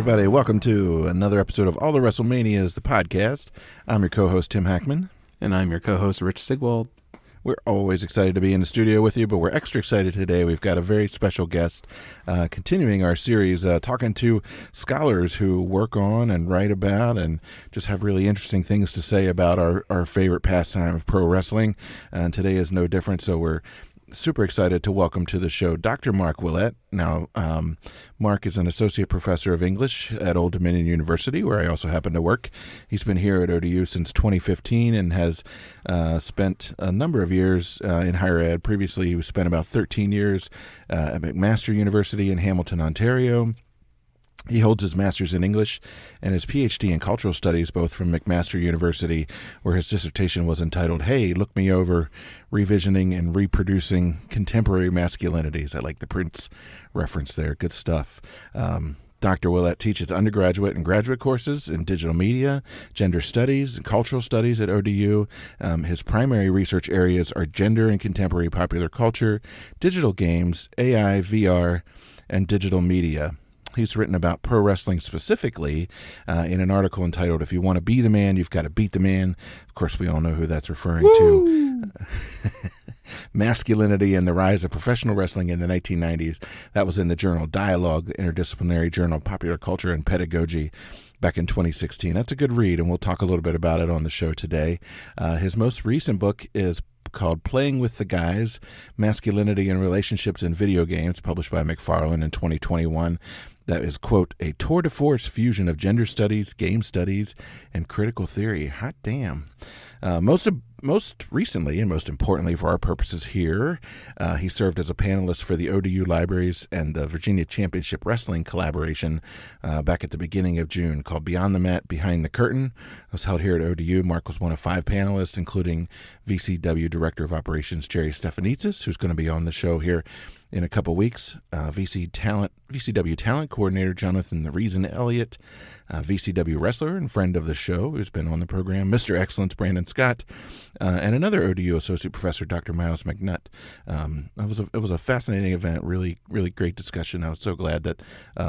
everybody. Welcome to another episode of All the WrestleManias, the podcast. I'm your co-host, Tim Hackman. And I'm your co-host, Rich Sigwald. We're always excited to be in the studio with you, but we're extra excited today. We've got a very special guest continuing our series, talking to scholars who work on and write about and just have really interesting things to say about our favorite pastime of pro wrestling. And today is no different, so we're super excited to welcome to the show Dr. Marc Ouellette. Now, Marc is an associate professor of English at Old Dominion University, where I also happen to work. He's been here at ODU since 2015 and has spent a number of years in higher ed. Previously, he spent about 13 years at McMaster University in Hamilton, Ontario. He holds his master's in English and his PhD in cultural studies, both from McMaster University, where his dissertation was entitled, Hey, Look Me Over, Revisioning and Reproducing Contemporary Masculinities. I like the Prince reference there. Good stuff. Dr. Ouellette teaches undergraduate and graduate courses in digital media, gender studies, and cultural studies at ODU. His primary research areas are gender and contemporary popular culture, digital games, AI, VR, and digital media. He's written about pro wrestling specifically in an article entitled, If You Want to Be the Man, You've Got to Beat the Man. Of course, we all know who that's referring to. Masculinity and the Rise of Professional Wrestling in the 1990s. That was in the journal Dialogue, the interdisciplinary journal of popular culture and pedagogy, back in 2016. That's a good read, and we'll talk a little bit about it on the show today. His most recent book is called Playing with the Guys, Masculinity and Relationships in Video Games, published by McFarlane in 2021. That is, quote, a tour de force fusion of gender studies, game studies, and critical theory. Hot damn. Most recently, and most importantly for our purposes here, he served as a panelist for the ODU Libraries and the Virginia Championship Wrestling collaboration back at the beginning of June, called Beyond the Mat, Behind the Curtain. It was held here at ODU. Marc was one of 5 panelists, including VCW Director of Operations Jerry Stefanitsis, who's going to be on the show here in a couple weeks, VCW Talent Coordinator Jonathan The Reason Elliott, VCW wrestler and friend of the show who's been on the program, Mr. Excellence Brandon Scott, and another ODU Associate Professor, Dr. Miles McNutt. It was a fascinating event, really, really great discussion. I was so glad that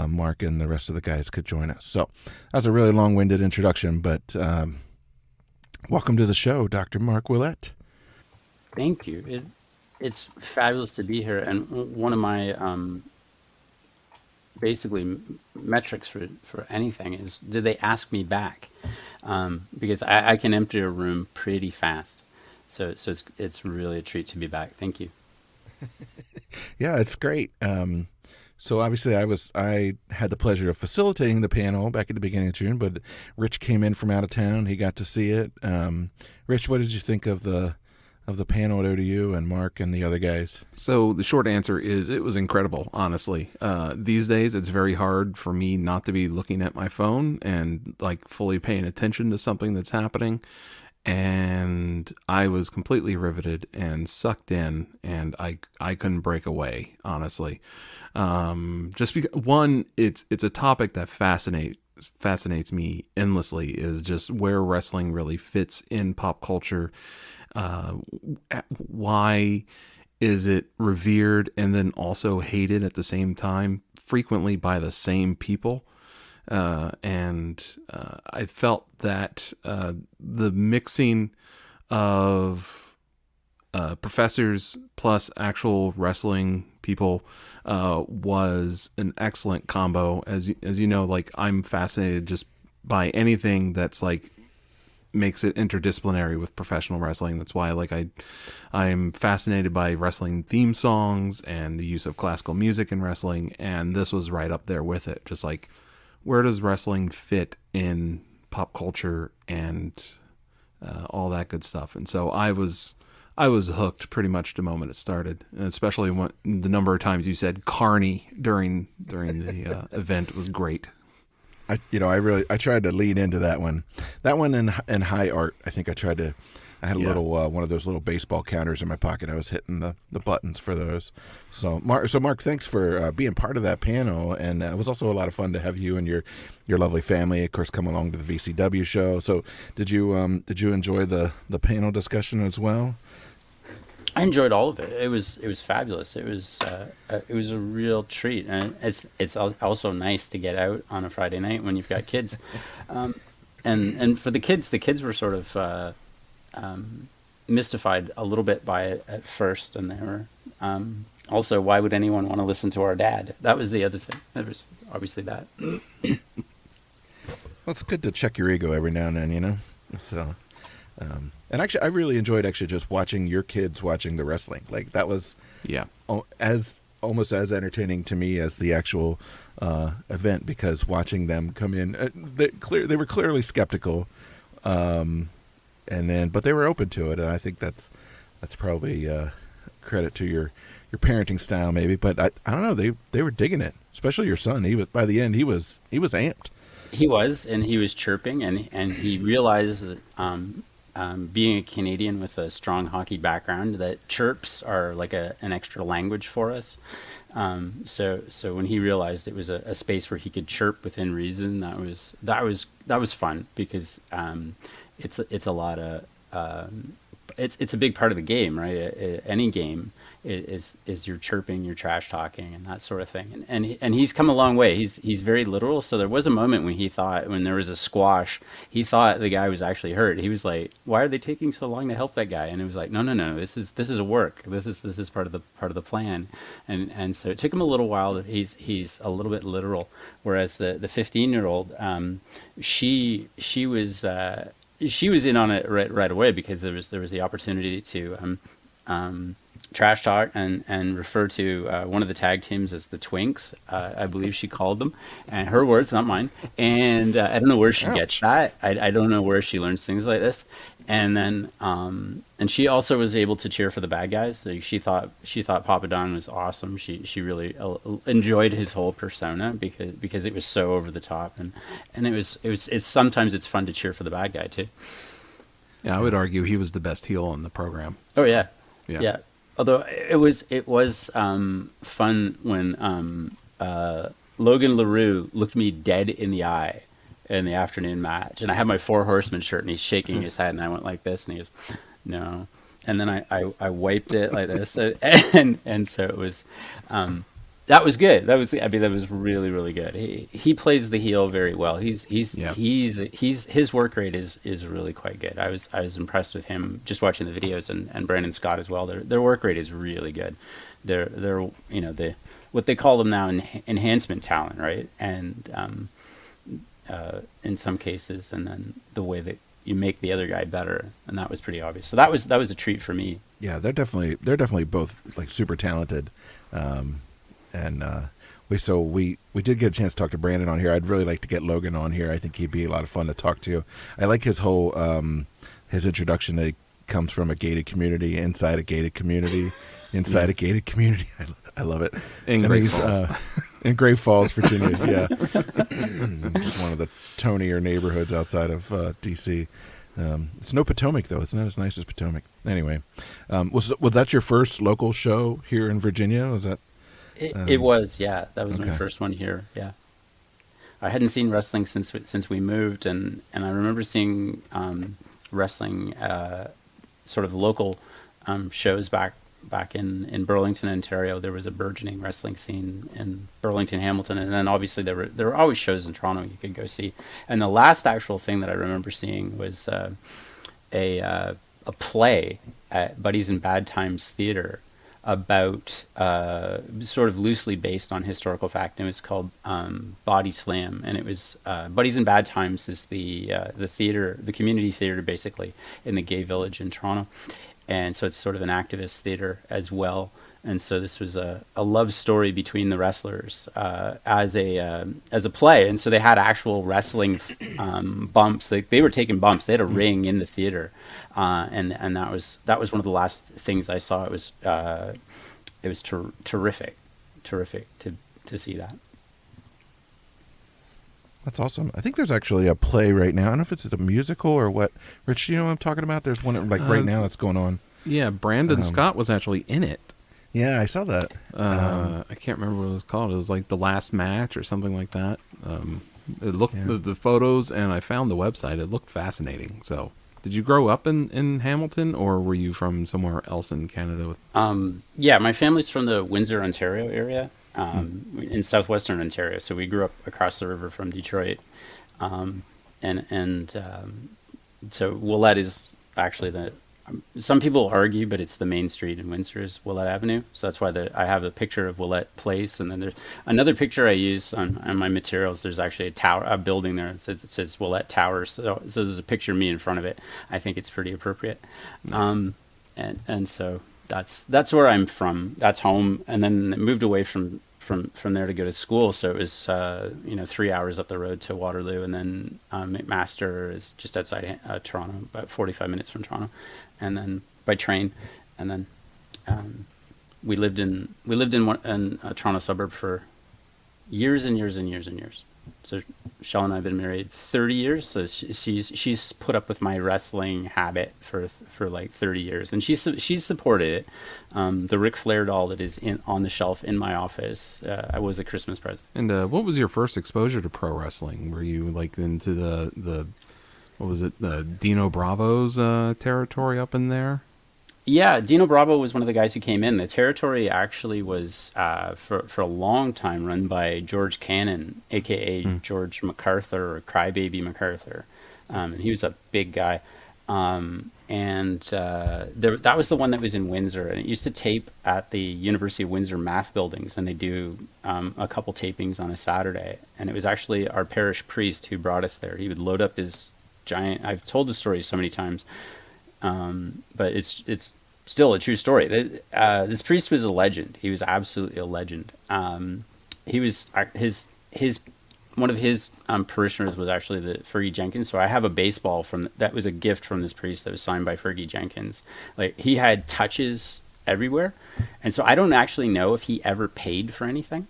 Marc and the rest of the guys could join us. So that was a really long-winded introduction, but welcome to the show, Dr. Marc Ouellette. Thank you. It's fabulous to be here, and one of my basically metrics for anything is, do they ask me back? Because I can empty a room pretty fast, so it's really a treat to be back. Thank you. Yeah, it's great. So obviously I had the pleasure of facilitating the panel back at the beginning of June, but Rich came in from out of town. He got to see it. Rich, what did you think of the panel at ODU and Marc and the other guys? So the short answer is it was incredible, honestly. These days, it's very hard for me not to be looking at my phone and like fully paying attention to something that's happening. And I was completely riveted and sucked in, and I couldn't break away, honestly. Just because, one, it's a topic that fascinates me endlessly, is just where wrestling really fits in pop culture. Why is it revered and then also hated at the same time, frequently by the same people? And I felt that the mixing of professors plus actual wrestling people was an excellent combo. As you know, like, I'm fascinated just by anything that's like makes it interdisciplinary with professional wrestling. That's why I'm fascinated by wrestling theme songs and the use of classical music in wrestling, and this was right up there with it. Just like, where does wrestling fit in pop culture and all that good stuff? And so I was hooked pretty much the moment it started, and especially when the number of times you said "carny" during the event was great. I tried to lean into that one. That one in high art. I think I had a little one of those little baseball counters in my pocket. I was hitting the buttons for those. So Marc, thanks for being part of that panel, and it was also a lot of fun to have you and your lovely family, of course, come along to the VCW show. So did you enjoy the panel discussion as well? I enjoyed all of it. It was fabulous. It was a real treat, and also nice to get out on a Friday night when you've got kids. And for the kids were sort of mystified a little bit by it at first, and they were also, why would anyone want to listen to our dad? That was the other thing. There was obviously that. Well, it's good to check your ego every now and then, you know. So, and actually, I really enjoyed just watching your kids watching the wrestling. Like that was as almost as entertaining to me as the actual event, because watching them come in, they were clearly skeptical, and then but they were open to it, and I think that's probably credit to your parenting style maybe. But I don't know, they were digging it, especially your son. He was, by the end, he was amped. He was, and he was chirping, and he realized that being a Canadian with a strong hockey background, that chirps are like an extra language for us. So when he realized it was a space where he could chirp within reason, that was fun, because it's a lot of it's a big part of the game, right? Any game is you're chirping, you're trash talking, and that sort of thing. And he's come a long way. He's very literal. So there was a moment when there was a squash, he thought the guy was actually hurt. He was like, "Why are they taking so long to help that guy?" And it was like, "No. This is a work. This is part of the plan." And so it took him a little while. He's a little bit literal. Whereas the 15-year-old, she was in on it right away, because there was the opportunity to trash talk and refer to one of the tag teams as the Twinks, I believe she called them, and her words, not mine. And I don't know where she gets that. I don't know where she learns things like this. And then and she also was able to cheer for the bad guys. So she thought Papa Don was awesome. She really enjoyed his whole persona, because it was so over the top, and it's sometimes it's fun to cheer for the bad guy too. Yeah, I would argue he was the best heel in the program. Oh yeah. Although it was fun when Logan LaRue looked me dead in the eye in the afternoon match, and I had my Four Horsemen shirt, and he's shaking his head, and I went like this, and he goes, "No," and then I wiped it like this, and so it was. That was good. That was really, really good. He plays the heel very well. His work rate is really quite good. I was impressed with him just watching the videos, and Brandon Scott as well. Their work rate is really good. They're what they call them now enhancement talent, right? And in some cases, and then the way that you make the other guy better, and that was pretty obvious. So that was a treat for me. Yeah, they're definitely both like super talented. And we did get a chance to talk to Brandon on here. I'd really like to get Logan on here. I think he'd be a lot of fun to talk to. I like his whole his introduction that he comes from a gated community, inside a gated community, inside a gated community. I love it. In Great Falls. In Great Falls, Virginia. Yeah, just one of the tonier neighborhoods outside of D.C. It's no Potomac though. It's not as nice as Potomac. Anyway, was that your first local show here in Virginia? Was that? It was, yeah. That was my first one here. Yeah, I hadn't seen wrestling since we moved, and I remember seeing wrestling sort of local shows back in Burlington, Ontario. There was a burgeoning wrestling scene in Burlington, Hamilton, and then obviously there were always shows in Toronto you could go see. And the last actual thing that I remember seeing was a play at Buddies in Bad Times Theater about sort of loosely based on historical fact. And it was called Body Slam, and it was Buddies in Bad Times is the theater, the community theater basically in the gay village in Toronto, and so it's sort of an activist theater as well. And so this was a love story between the wrestlers as a play, and so they had actual wrestling bumps. They were taking bumps. They had a ring in the theater, and that was one of the last things I saw. It was terrific to see that. That's awesome. I think there's actually a play right now. I don't know if it's a musical or what. Rich, you know what I'm talking about? There's one like right now that's going on. Yeah, Brandon Scott was actually in it. Yeah, I saw that. I can't remember what it was called. It was like The Last Match or something like that. It looked the photos, and I found the website. It looked fascinating. So Did you grow up in Hamilton, or were you from somewhere else in Canada? Yeah, my family's from the Windsor, Ontario area, in southwestern Ontario. So we grew up across the river from Detroit, and so Well-ette is actually the. Some people argue, but it's the main street in Windsor is Well-ette Avenue. So that's why I have a picture of Well-ette Place, and then there's another picture I use on my materials. There's actually a building there. It says Well-ette Tower. So there's a picture of me in front of it. I think it's pretty appropriate. Nice. And so that's where I'm from. That's home, and then moved away from there to go to school. So it was 3 hours up the road to Waterloo, and then McMaster is just outside Toronto, about 45 minutes from Toronto, and then by train, and then we lived in a Toronto suburb for years and years and years and years. So Shell and I have been married 30 years. So she's put up with my wrestling habit for like 30 years, and she's supported it. The Ric Flair doll that is on the shelf in my office was a Christmas present. And what was your first exposure to pro wrestling? Were you like into the what was it, the Dino Bravo's territory up in there? Yeah, Dino Bravo was one of the guys who came in. The territory actually was for a long time run by George Cannon, aka George MacArthur, or Crybaby MacArthur, and he was a big guy. That was the one that was in Windsor, and it used to tape at the University of Windsor math buildings, and they do a couple tapings on a Saturday. And it was actually our parish priest who brought us there. He would load up his giant. I've told the story so many times. But it's still a true story. This priest was a legend. He was absolutely a legend. He was his one of his parishioners was actually the Fergie Jenkins. So I have a baseball that was a gift from this priest that was signed by Fergie Jenkins. Like, he had touches everywhere, and so I don't actually know if he ever paid for anything.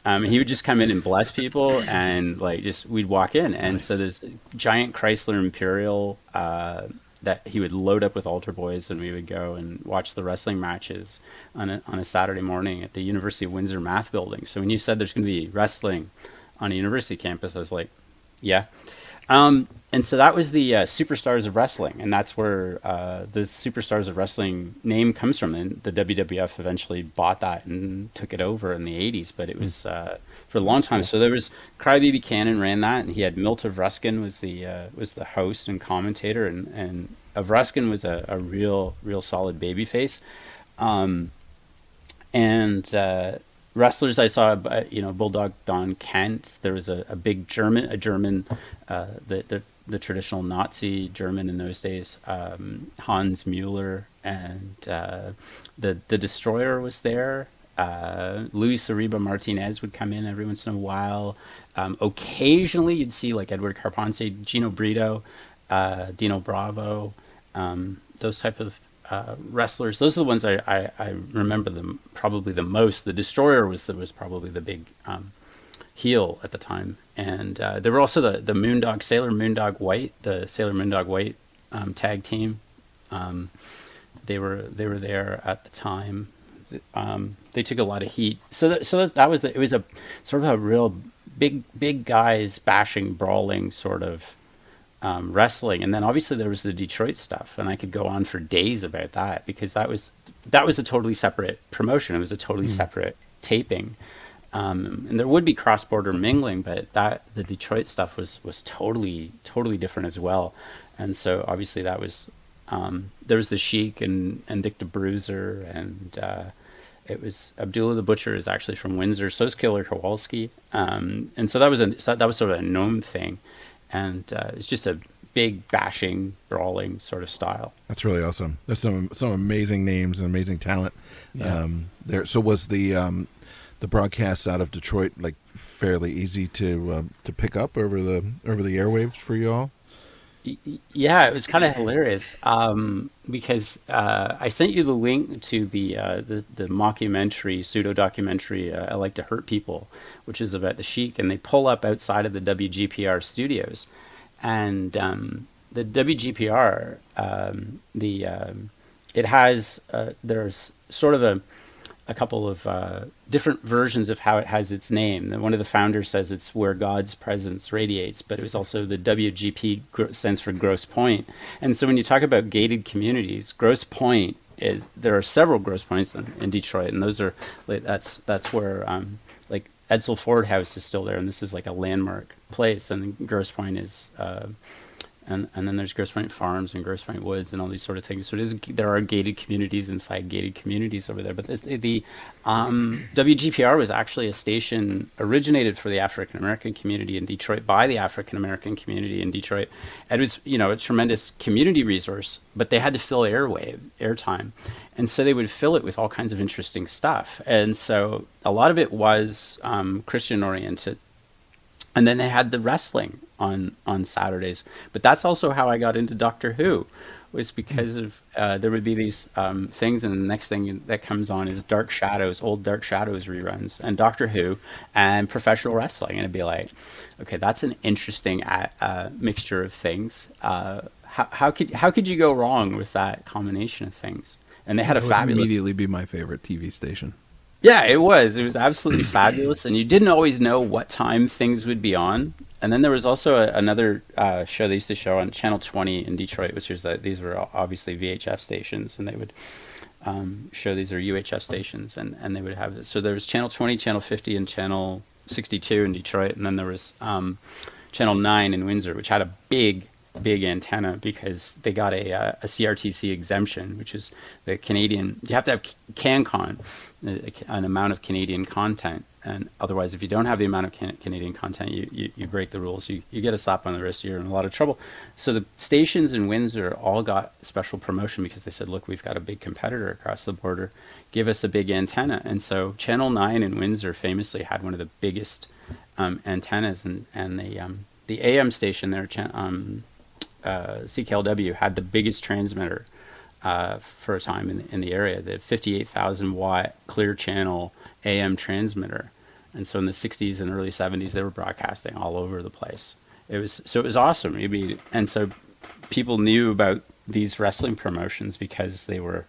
He would just come in and bless people, and we'd walk in, and nice. So there's a giant Chrysler Imperial that he would load up with altar boys, and we would go and watch the wrestling matches on a Saturday morning at the University of Windsor math building. So when you said there's going to be wrestling on a university campus, I was like, yeah. And so that was the Superstars of Wrestling, and that's where the Superstars of Wrestling name comes from. And the WWF eventually bought that and took it over in the 80s, but it was for a long time. So there was Crybaby Cannon ran that, and he had Milt of Ruskin was the host and commentator, and of Ruskin was a real solid babyface. Wrestlers I saw, Bulldog Don Kent. There was a big German, the traditional Nazi German in those days, Hans Mueller, and the Destroyer was there. Luis Arriba Martinez would come in every once in a while. Occasionally you'd see like Edward Carpence, Gino Brito, Dino Bravo, those type of wrestlers. Those are the ones I remember them probably the most. The Destroyer was probably the big heel at the time, and there were also the Moondog, Sailor Moondog White, the Sailor Moondog White tag team. They were there at the time. They took a lot of heat. It was a sort of a real big guys bashing, brawling sort of wrestling. And then obviously there was the Detroit stuff, and I could go on for days about that, because that was a totally separate promotion. It was a totally separate taping, and there would be cross-border mingling, but the Detroit stuff was totally different as well. And so obviously that was there was the Sheik and Dick the Bruiser, and it was Abdullah the Butcher is actually from Windsor. So is Killer Kowalski, and so that was sort of a known thing. And it's just a big bashing, brawling sort of style. That's really awesome. There's some amazing names and amazing talent there. So was the broadcasts out of Detroit like fairly easy to pick up over the airwaves for you all? Yeah, it was kind of hilarious because I sent you the link to the mockumentary, pseudo documentary, I Like to Hurt People, which is about the Sheik, and they pull up outside of the WGPR studios, and the WGPR, it has there's sort of a couple of different versions of how it has its name. One of the founders says it's where God's presence radiates, but it was also the WGP stands for Grosse Pointe. And so when you talk about gated communities, Grosse Pointe there are several Grosse Pointes in Detroit, and those are that's where like Edsel Ford House is still there, and this is like a landmark place, and Grosse Pointe is. And then there's Grosse Pointe Farms and Grosse Pointe Woods and all these sort of things. So there are gated communities inside gated communities over there. But the WGPR was actually a station originated for the African American community in Detroit by the African American community in Detroit. It was, a tremendous community resource, but they had to fill airtime. And so they would fill it with all kinds of interesting stuff. And so a lot of it was Christian oriented. And then they had the wrestling on Saturdays. But that's also how I got into Doctor Who, was because of there would be these things, and the next thing that comes on is old Dark Shadows reruns, and Doctor Who, and professional wrestling. And it'd be like, okay, that's an interesting mixture of things. How could you go wrong with that combination of things? And they had a fabulous... immediately be my favorite TV station. Yeah, it was absolutely fabulous, and you didn't always know what time things would be on. And then there was also another show they used to show on Channel 20 in Detroit, which is that these were obviously VHF stations, and they would show these are UHF stations, and they would have this. So there was Channel 20, Channel 50, and Channel 62 in Detroit, and then there was Channel 9 in Windsor, which had a big antenna because they got a CRTC exemption, which is the Canadian. You have to have CanCon, an amount of Canadian content, and otherwise, if you don't have the amount of Canadian content, you break the rules. You get a slap on the wrist. You're in a lot of trouble. So the stations in Windsor all got special promotion because they said, "Look, we've got a big competitor across the border. Give us a big antenna." And so Channel 9 in Windsor famously had one of the biggest antennas, and the AM station there. CKLW had the biggest transmitter for a time in the area, the 58,000 watt clear channel AM transmitter. And so in the 60s and early 70s, they were broadcasting all over the place. It was awesome. And so people knew about these wrestling promotions because they were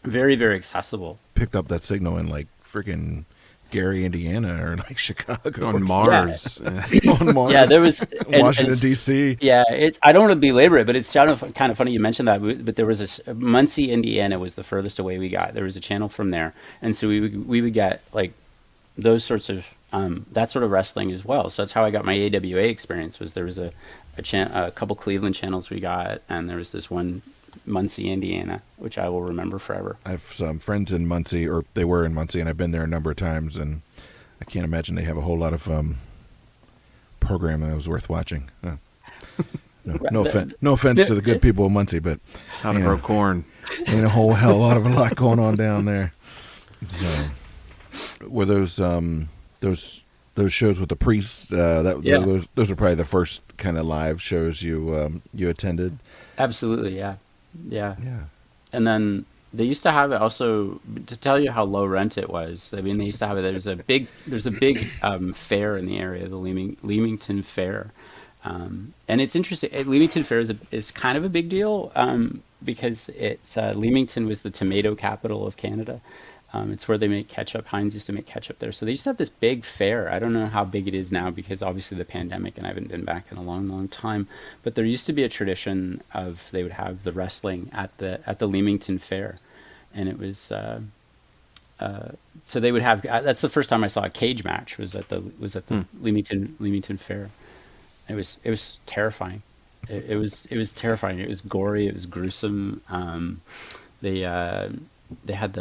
very, very accessible. Picked up that signal in like freaking Gary, Indiana, or like Chicago, on Mars. Yeah. On Mars. Yeah, there was Washington D.C. Yeah, I don't want to belabor it, but it's kind of funny you mentioned that. But there was Muncie, Indiana was the furthest away we got. There was a channel from there, and so we would get like those sorts of that sort of wrestling as well. So that's how I got my AWA experience. Was there was a couple Cleveland channels we got, and there was this one Muncie, Indiana, which I will remember forever. I have some friends in Muncie, or they were in Muncie, and I've been there a number of times, and I can't imagine they have a whole lot of programming that was worth watching. No offense to the good people of Muncie, but how to grow corn. Ain't a whole hell lot of a lot going on down there. So, were those shows with the priests? Those are probably the first kind of live shows you attended. Absolutely, yeah. And then they used to have it also, to tell you how low rent it was. I mean, they used to have it. There's a big fair in the area, the Leamington Fair, and it's interesting. Leamington Fair is kind of a big deal because it's Leamington was the tomato capital of Canada. It's where they make ketchup. Heinz used to make ketchup there. So they used to have this big fair. I don't know how big it is now because obviously the pandemic and I haven't been back in a long, long time. But there used to be a tradition of they would have the wrestling at the Leamington Fair. And it was so they would have that's the first time I saw a cage match was at the Leamington Fair. It was terrifying. It was terrifying. It was gory, it was gruesome. They had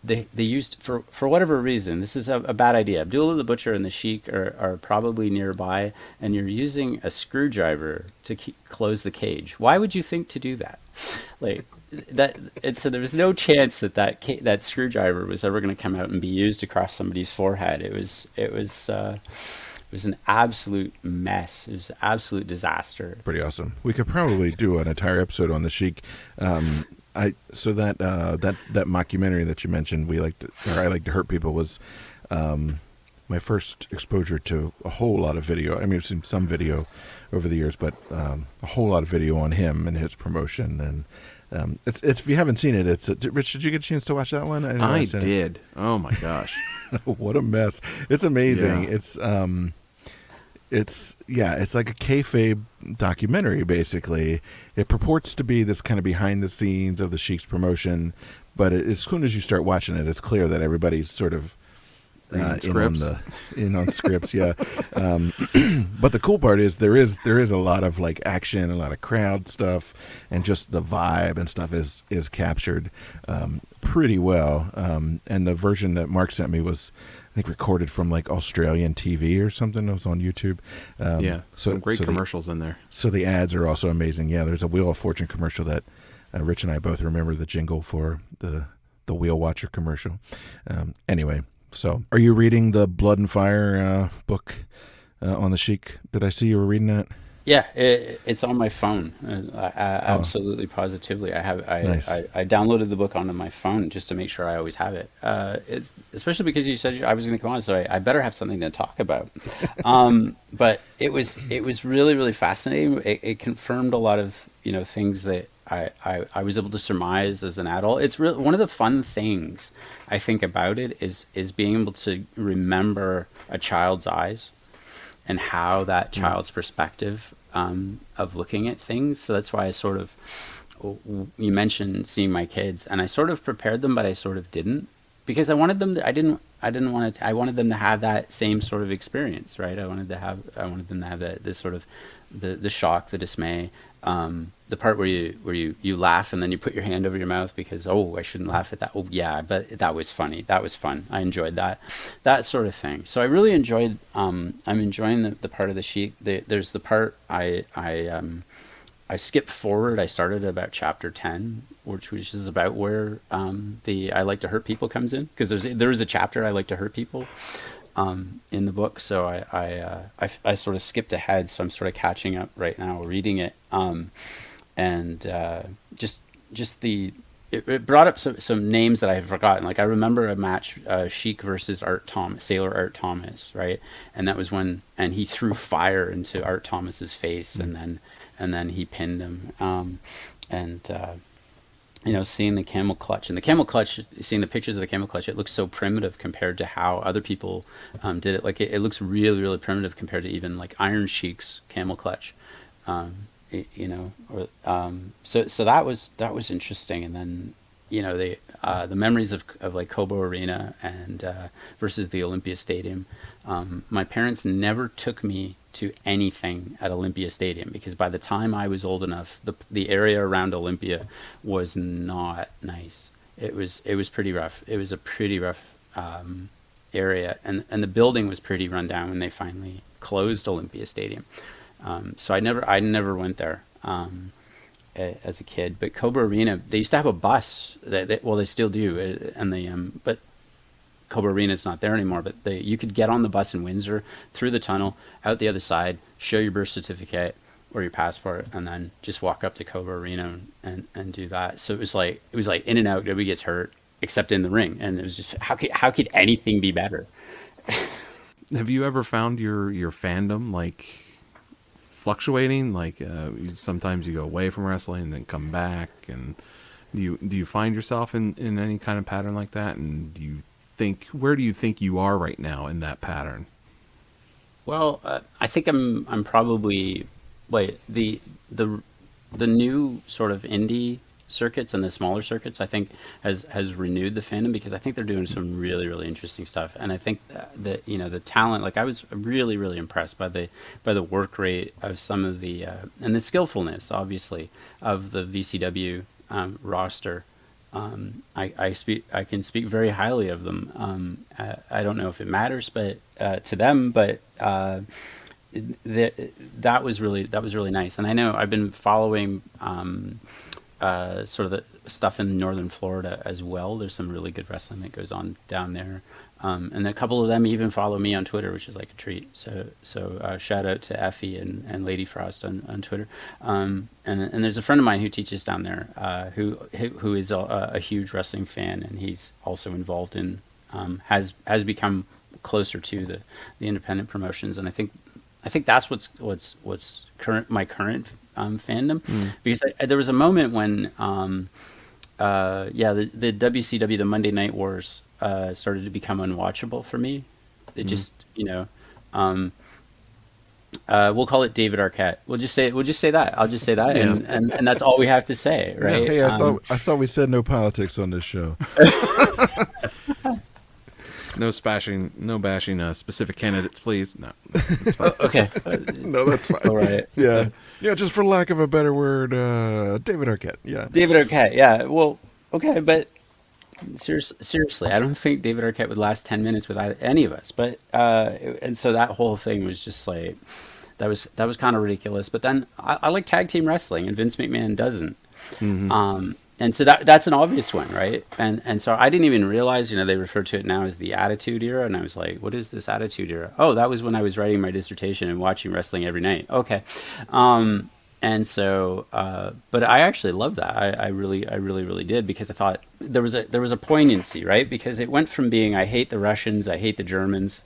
They used, for whatever reason, this is a bad idea. Abdullah the Butcher and the Sheik are probably nearby, and you're using a screwdriver to close the cage. Why would you think to do that? Like that, so there was no chance that screwdriver was ever going to come out and be used across somebody's forehead. It was an absolute mess. It was an absolute disaster. Pretty awesome. We could probably do an entire episode on the Sheik. That mockumentary that you mentioned, I Like to Hurt People, was my first exposure to a whole lot of video. I mean, I've seen some video over the years, but a whole lot of video on him and his promotion, and It's if you haven't seen it, Rich. Did you get a chance to watch that one? I did. Oh my gosh, what a mess! It's amazing. Yeah. It's like a kayfabe documentary. Basically, it purports to be this kind of behind the scenes of the Sheik's promotion, but as soon as you start watching it, it's clear that everybody's sort of in on scripts. Yeah. But the cool part is there is a lot of like action, a lot of crowd stuff, and just the vibe and stuff is captured pretty well. And the version that Mark sent me was, I think, recorded from like Australian TV or something. It was on YouTube. Some great commercials in there. So the ads are also amazing. Yeah, there's a Wheel of Fortune commercial that Rich and I both remember the jingle for the Wheel Watcher commercial. Anyway. So, are you reading the Blood and Fire book on the Sheik? Did I see you were reading that? Yeah, it's on my phone. Absolutely, positively. Nice. I downloaded the book onto my phone just to make sure I always have it. Especially because you said I was going to come on, so I better have something to talk about. But it was really, really fascinating. It confirmed a lot of things that I was able to surmise as an adult. It's really one of the fun things I think about it is being able to remember a child's eyes and how that child's perspective of looking at things. So that's why you mentioned seeing my kids, and I sort of prepared them, but I sort of didn't, because I wanted them to, I wanted them to have that same sort of experience, right? I wanted them to have this sort of the shock, the dismay, the part where you laugh and then you put your hand over your mouth because, oh, I shouldn't laugh at that. Oh yeah, but that was funny. That was fun. I enjoyed that sort of thing. So I really enjoyed, I'm enjoying the part of the Sheik. There's the part I skipped forward. I started about chapter 10, which is about where the I like to hurt people comes in, because there is a chapter I like to hurt people in the book. So I sort of skipped ahead. So I'm sort of catching up right now, reading it. It brought up some names that I had forgotten. Like I remember a match, Sheik versus Sailor Art Thomas, right? And that was and he threw fire into Art Thomas's face, and then he pinned him. Seeing the camel clutch, seeing the pictures of the camel clutch, it looks so primitive compared to how other people did it. Like it looks really, really primitive compared to even like Iron Sheik's camel clutch. So that was interesting. And then the memories of like Cobo Arena and versus the Olympia Stadium. My parents never took me to anything at Olympia Stadium, because by the time I was old enough, the area around Olympia was not nice. It was pretty rough. It was a pretty rough area, and the building was pretty run down when they finally closed Olympia Stadium. So I never went there as a kid. But Cobo Arena, they used to have a bus. They still do, but Cobo Arena's not there anymore. But you could get on the bus in Windsor, through the tunnel, out the other side, show your birth certificate or your passport, and then just walk up to Cobo Arena and do that. So it was like in and out. Nobody gets hurt except in the ring, and it was just how could anything be better? Have you ever found your fandom like fluctuating? Like sometimes you go away from wrestling and then come back, and do you find yourself in any kind of pattern like that? And where do you think you are right now in that pattern? Well, I think I'm probably the new sort of indie circuits and the smaller circuits, I think has renewed the fandom, because I think they're doing some really, really interesting stuff. And I think that the talent, like I was really, really impressed by the work rate of some of the and the skillfulness, obviously, of the VCW roster. I can speak very highly of them. I don't know if it matters, but to them, but that was really nice. And I know I've been following sort of the stuff in northern Florida as well. There's some really good wrestling that goes on down there. And a couple of them even follow me on Twitter, which is like a treat. So shout out to Effie and Lady Frost on Twitter. And there's a friend of mine who teaches down there, who is a huge wrestling fan, and he's also involved in has become closer to the independent promotions. And I think that's what's my current fandom, because there was a moment when the WCW, the Monday Night Wars, started to become unwatchable for me. It just, we'll call it David Arquette. We'll just say that. I'll just say that, and that's all we have to say, right? Hey, I thought we said no politics on this show. No bashing specific candidates, please. No. Okay. No, that's fine. All right. Yeah. Yeah, just for lack of a better word, David Arquette. Yeah. David Arquette. Yeah. Well, okay, but seriously, I don't think David Arquette would last 10 minutes without any of us. But and so that whole thing was just like that was kind of ridiculous. But then I like tag team wrestling, and Vince McMahon doesn't. And so that's an obvious one, right? And so I didn't even realize, they refer to it now as the Attitude Era, and I was like, what is this Attitude Era? Oh, that was when I was writing my dissertation and watching wrestling every night. Okay. And so, but I actually loved that. I really did, because I thought there was a poignancy, right? Because it went from being, I hate the Russians, I hate the Germans,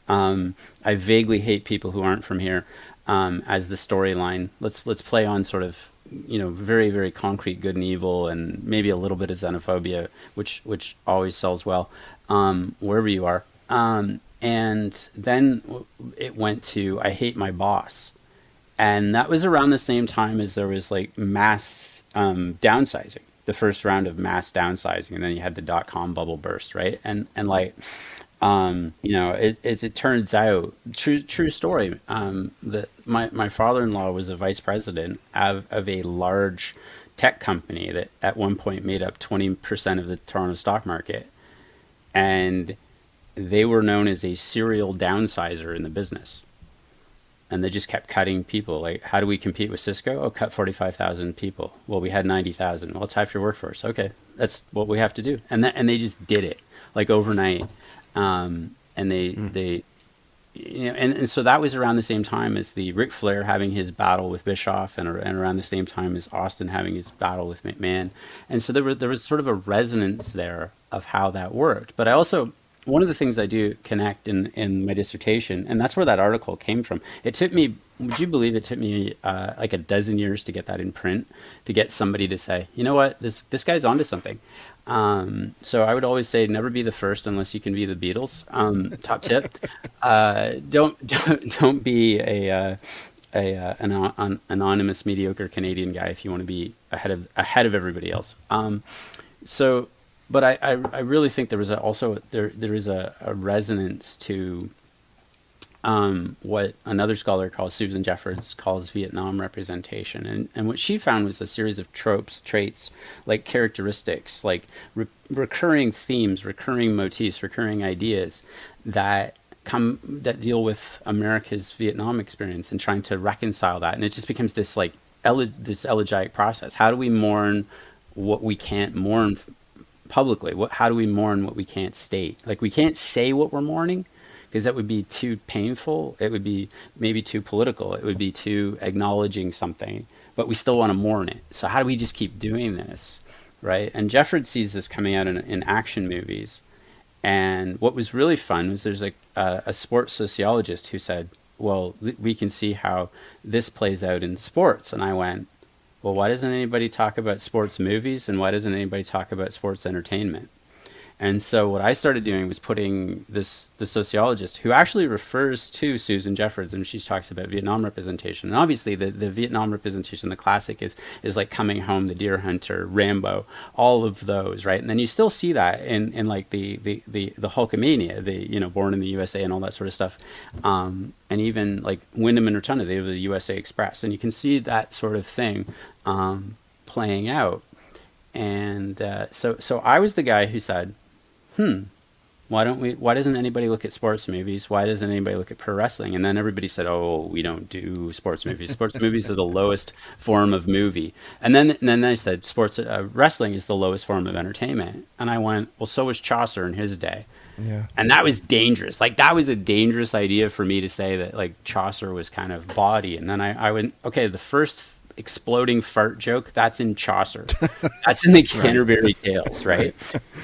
I vaguely hate people who aren't from here, as the storyline. Let's play on sort of, very, very concrete good and evil, and maybe a little bit of xenophobia, which always sells well, wherever you are. And then it went to, I hate my boss. And that was around the same time as there was like mass downsizing, the first round of mass downsizing. And then you had the .com bubble burst, right? And like, as it turns out, true story, that my father-in-law was a vice president of a large tech company that at one point made up 20% of the Toronto stock market. And they were known as a serial downsizer in the business. And they just kept cutting people. Like, how do we compete with Cisco? Oh, cut 45,000 people. Well, we had 90,000. Well, it's half your workforce. Okay, that's what we have to do. And they just did it like overnight. And they and so that was around the same time as the Ric Flair having his battle with Bischoff, and around the same time as Austin having his battle with McMahon. And so there was sort of a resonance there of how that worked. But I also, one of the things I do connect in my dissertation, and that's where that article came from. It took me, would you believe it took me like a dozen years to get that in print, to get somebody to say, you know what, this guy's onto something. So I would always say, never be the first unless you can be the Beatles. Top tip. Don't be an anonymous mediocre Canadian guy if you want to be ahead of everybody else. But I really think there was there is a resonance to what another scholar calls, Susan Jeffords calls, Vietnam representation. And what she found was a series of tropes, traits, like characteristics, like recurring themes, recurring motifs, recurring ideas that deal with America's Vietnam experience and trying to reconcile that. And it just becomes this like this elegiac process. How do we mourn what we can't mourn publicly? How do we mourn what we can't state? Like, we can't say what we're mourning, because that would be too painful. It would be maybe too political. It would be too acknowledging something, but we still want to mourn it. So how do we just keep doing this, right? And Jefford sees this coming out in action movies. And what was really fun was there's a sports sociologist who said, well, we can see how this plays out in sports. And I went, well, why doesn't anybody talk about sports movies, and why doesn't anybody talk about sports entertainment? And so what I started doing was putting the sociologist, who actually refers to Susan Jeffords, and she talks about Vietnam representation. And obviously the Vietnam representation, the classic is like Coming Home, The Deer Hunter, Rambo, all of those, right? And then you still see that in like the Hulkamania, Born in the USA and all that sort of stuff. And even like Wyndham and Rotunda, they were the USA Express. And you can see that sort of thing playing out. And so I was the guy who said, why doesn't anybody look at sports movies? Why doesn't anybody look at pro wrestling? And then everybody said, oh, we don't do sports movies. Sports movies are the lowest form of movie. And then I said, sports wrestling is the lowest form of entertainment. And I went, well, so was Chaucer in his day. Yeah. And that was dangerous. Like, that was a dangerous idea for me to say that like Chaucer was kind of bawdy. And then I went, okay, the first exploding fart joke, that's in Chaucer. That's in the Canterbury Tales, right?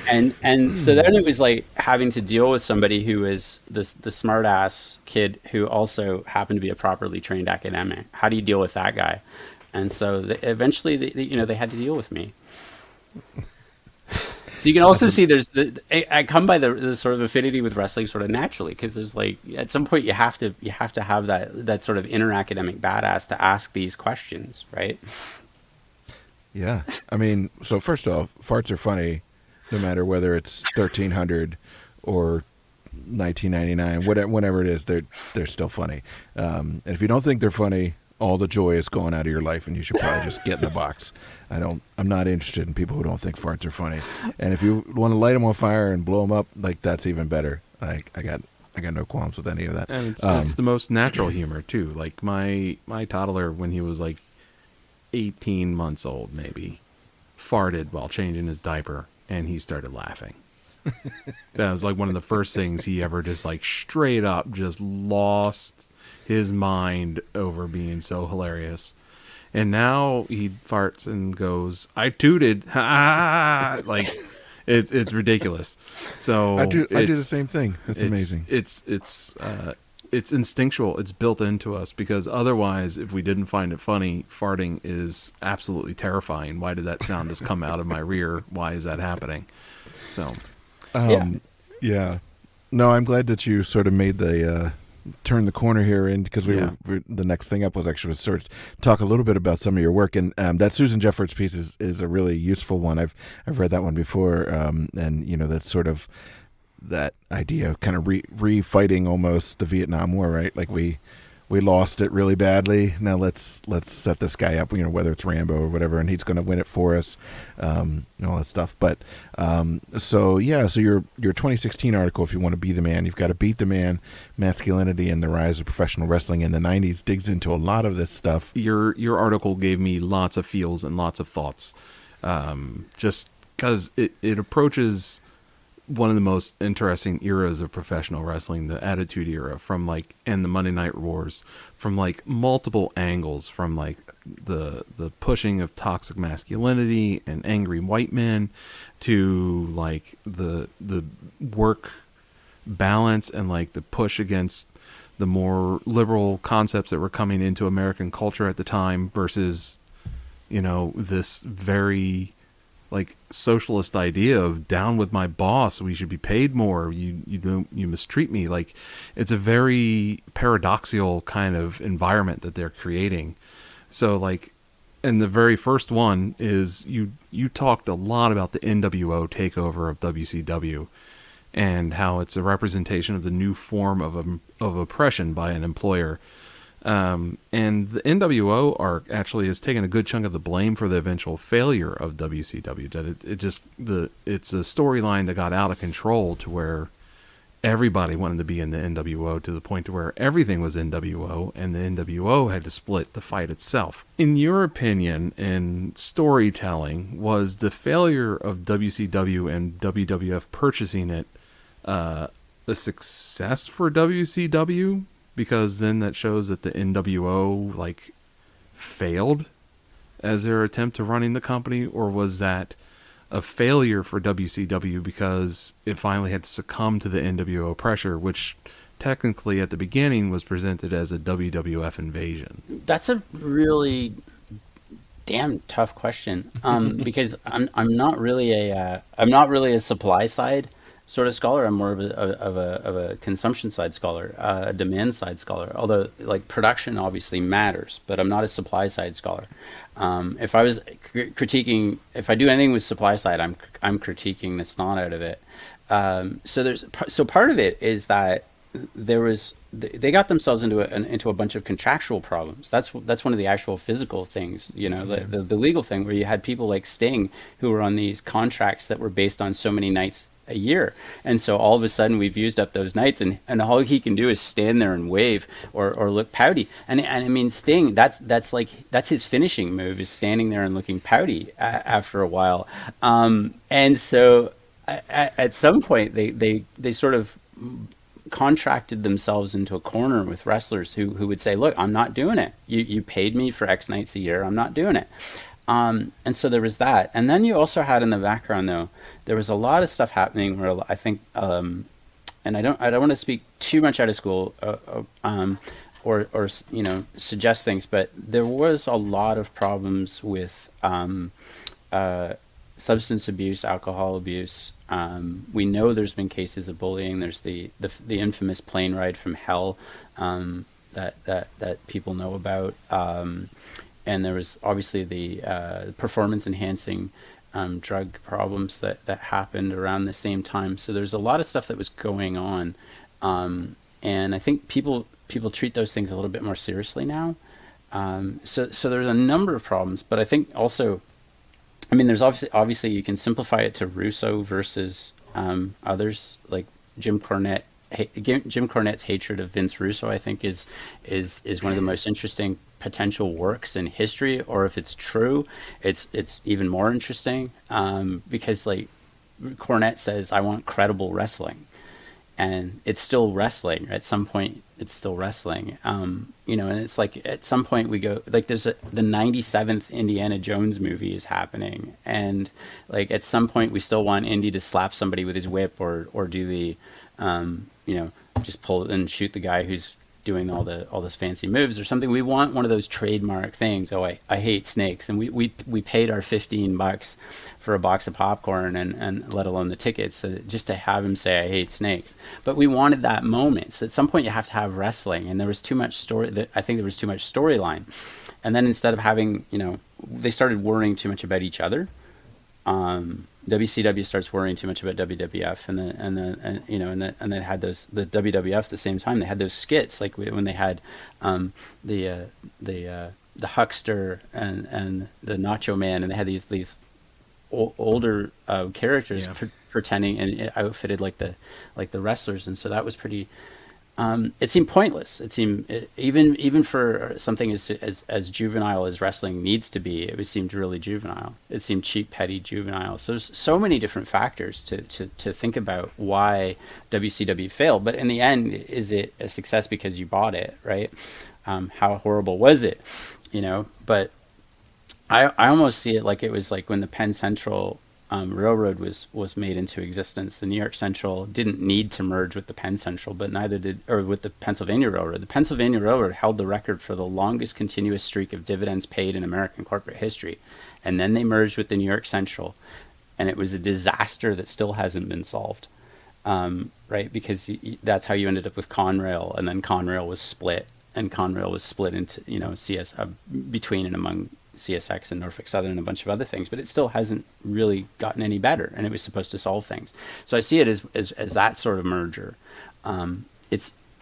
And so then it was like having to deal with somebody who is the smart ass kid who also happened to be a properly trained academic. How do you deal with that guy? And so eventually, they had to deal with me. So you can also see I come by the sort of affinity with wrestling sort of naturally, because there's like at some point you have to have that sort of inner academic badass to ask these questions, right? Yeah. I mean, so first off, farts are funny no matter whether it's 1300 or 1999, whatever it is, they're still funny. And if you don't think they're funny, all the joy is going out of your life, and you should probably just get in the box. I'm not interested in people who don't think farts are funny. And if you want to light them on fire and blow them up, like, that's even better. I got no qualms with any of that. And it's the most natural humor too. Like my toddler, when he was like 18 months old, maybe, farted while changing his diaper, and he started laughing. That was like one of the first things he ever just like straight up just lost his mind over being so hilarious. And now he farts and goes, "I tooted." Like it's ridiculous. So I do the same thing. It's amazing. It's instinctual. It's built into us, because otherwise, if we didn't find it funny, farting is absolutely terrifying. Why did that sound just come out of my rear? Why is that happening? So, yeah. No, I'm glad that you sort of made the turn the corner here, and because the next thing up was actually sort of talk a little bit about some of your work, and that Susan Jeffords piece is a really useful one. I've read that one before, and that's sort of that idea of kind of refighting almost the Vietnam War, right? Like we lost it really badly. Now let's set this guy up, whether it's Rambo or whatever, and he's going to win it for us, and all that stuff. But so your 2016 article, if you want to be the man, you've got to beat the man, Masculinity and the Rise of Professional Wrestling in the 90s, digs into a lot of this stuff. Your article gave me lots of feels and lots of thoughts, just because it approaches one of the most interesting eras of professional wrestling, the Attitude Era, and the Monday Night Wars, from like multiple angles, from like the pushing of toxic masculinity and angry white men, to like the work balance and like the push against the more liberal concepts that were coming into American culture at the time, versus this very like socialist idea of down with my boss, we should be paid more, you mistreat me. Like, it's a very paradoxical kind of environment that they're creating. So like, and the very first one is you talked a lot about the NWO takeover of WCW, and how it's a representation of the new form of oppression by an employer. And the NWO arc actually has taken a good chunk of the blame for the eventual failure of WCW. That it's a storyline that got out of control to where everybody wanted to be in the NWO, to the point to where everything was NWO, and the NWO had to split the fight itself. In your opinion, in storytelling, was the failure of WCW and WWF purchasing it a success for WCW? Because then that shows that the NWO like failed as their attempt to running the company, or was that a failure for WCW because it finally had to succumb to the NWO pressure, which technically at the beginning was presented as a WWF invasion? That's a really damn tough question, because I'm not really a supply side sort of scholar. I'm more of a consumption side scholar, a demand side scholar. Although like production obviously matters, but I'm not a supply side scholar. If I was critiquing, if I do anything with supply side, I'm critiquing the snot out of it. So part of it is that they got themselves into a bunch of contractual problems. That's one of the actual physical things, the legal thing, where you had people like Sting who were on these contracts that were based on so many nights a year, and so all of a sudden we've used up those nights, and all he can do is stand there and wave or look pouty. And I mean, Sting, that's his finishing move, is standing there and looking pouty after a while. And so at some point they sort of contracted themselves into a corner with wrestlers who would say, look, I'm not doing it. You paid me for X nights a year. I'm not doing it. And so there was that. And then you also had in the background, though, there was a lot of stuff happening where I think, and I don't want to speak too much out of school, or suggest things, but there was a lot of problems with substance abuse, alcohol abuse. We know there's been cases of bullying. There's the infamous plane ride from hell that people know about, and there was obviously the performance enhancing drug problems that happened around the same time. So there's a lot of stuff that was going on, and I think people treat those things a little bit more seriously now. So there's a number of problems, but I think also, I mean, there's obviously you can simplify it to Russo versus others, like Jim Cornette. Jim Cornette's hatred of Vince Russo, I think, is one of the most interesting potential works in history. Or if it's true, it's even more interesting, because like Cornette says, "I want credible wrestling," and it's still wrestling. At some point, it's still wrestling. And it's like at some point we go, like there's the 97th Indiana Jones movie is happening, and like at some point we still want Indy to slap somebody with his whip or do the just pull and shoot the guy who's doing all those fancy moves or something. We want one of those trademark things. Oh, I hate snakes, and we paid our $15 for a box of popcorn and let alone the tickets, just to have him say I hate snakes. But we wanted that moment. So at some point you have to have wrestling, and there was too much story. I think there was too much storyline, and then instead of having, they started worrying too much about each other. WCW starts worrying too much about WWF, and they had the WWF at the same time. They had those skits, like when they had the Huckster and the Nacho Man, and they had these older characters pretending and outfitted like the wrestlers, and so that was pretty. It seemed pointless. It seemed even for something as juvenile as wrestling needs to be, it seemed really juvenile. It seemed cheap, petty, juvenile. So there's so many different factors to think about why WCW failed. But in the end, is it a success because you bought it, right? How horrible was it? But I almost see it like it was like when the Penn Central Railroad was made into existence. The New York Central didn't need to merge with the Penn Central, but neither did, or with the Pennsylvania Railroad. The Pennsylvania Railroad held the record for the longest continuous streak of dividends paid in American corporate history. And then they merged with the New York Central, and it was a disaster that still hasn't been solved. Right? Because that's how you ended up with Conrail, and then Conrail was split, and Conrail was split into, CS between and among CSX and Norfolk Southern and a bunch of other things, but it still hasn't really gotten any better, and it was supposed to solve things. So I see it as that sort of merger. I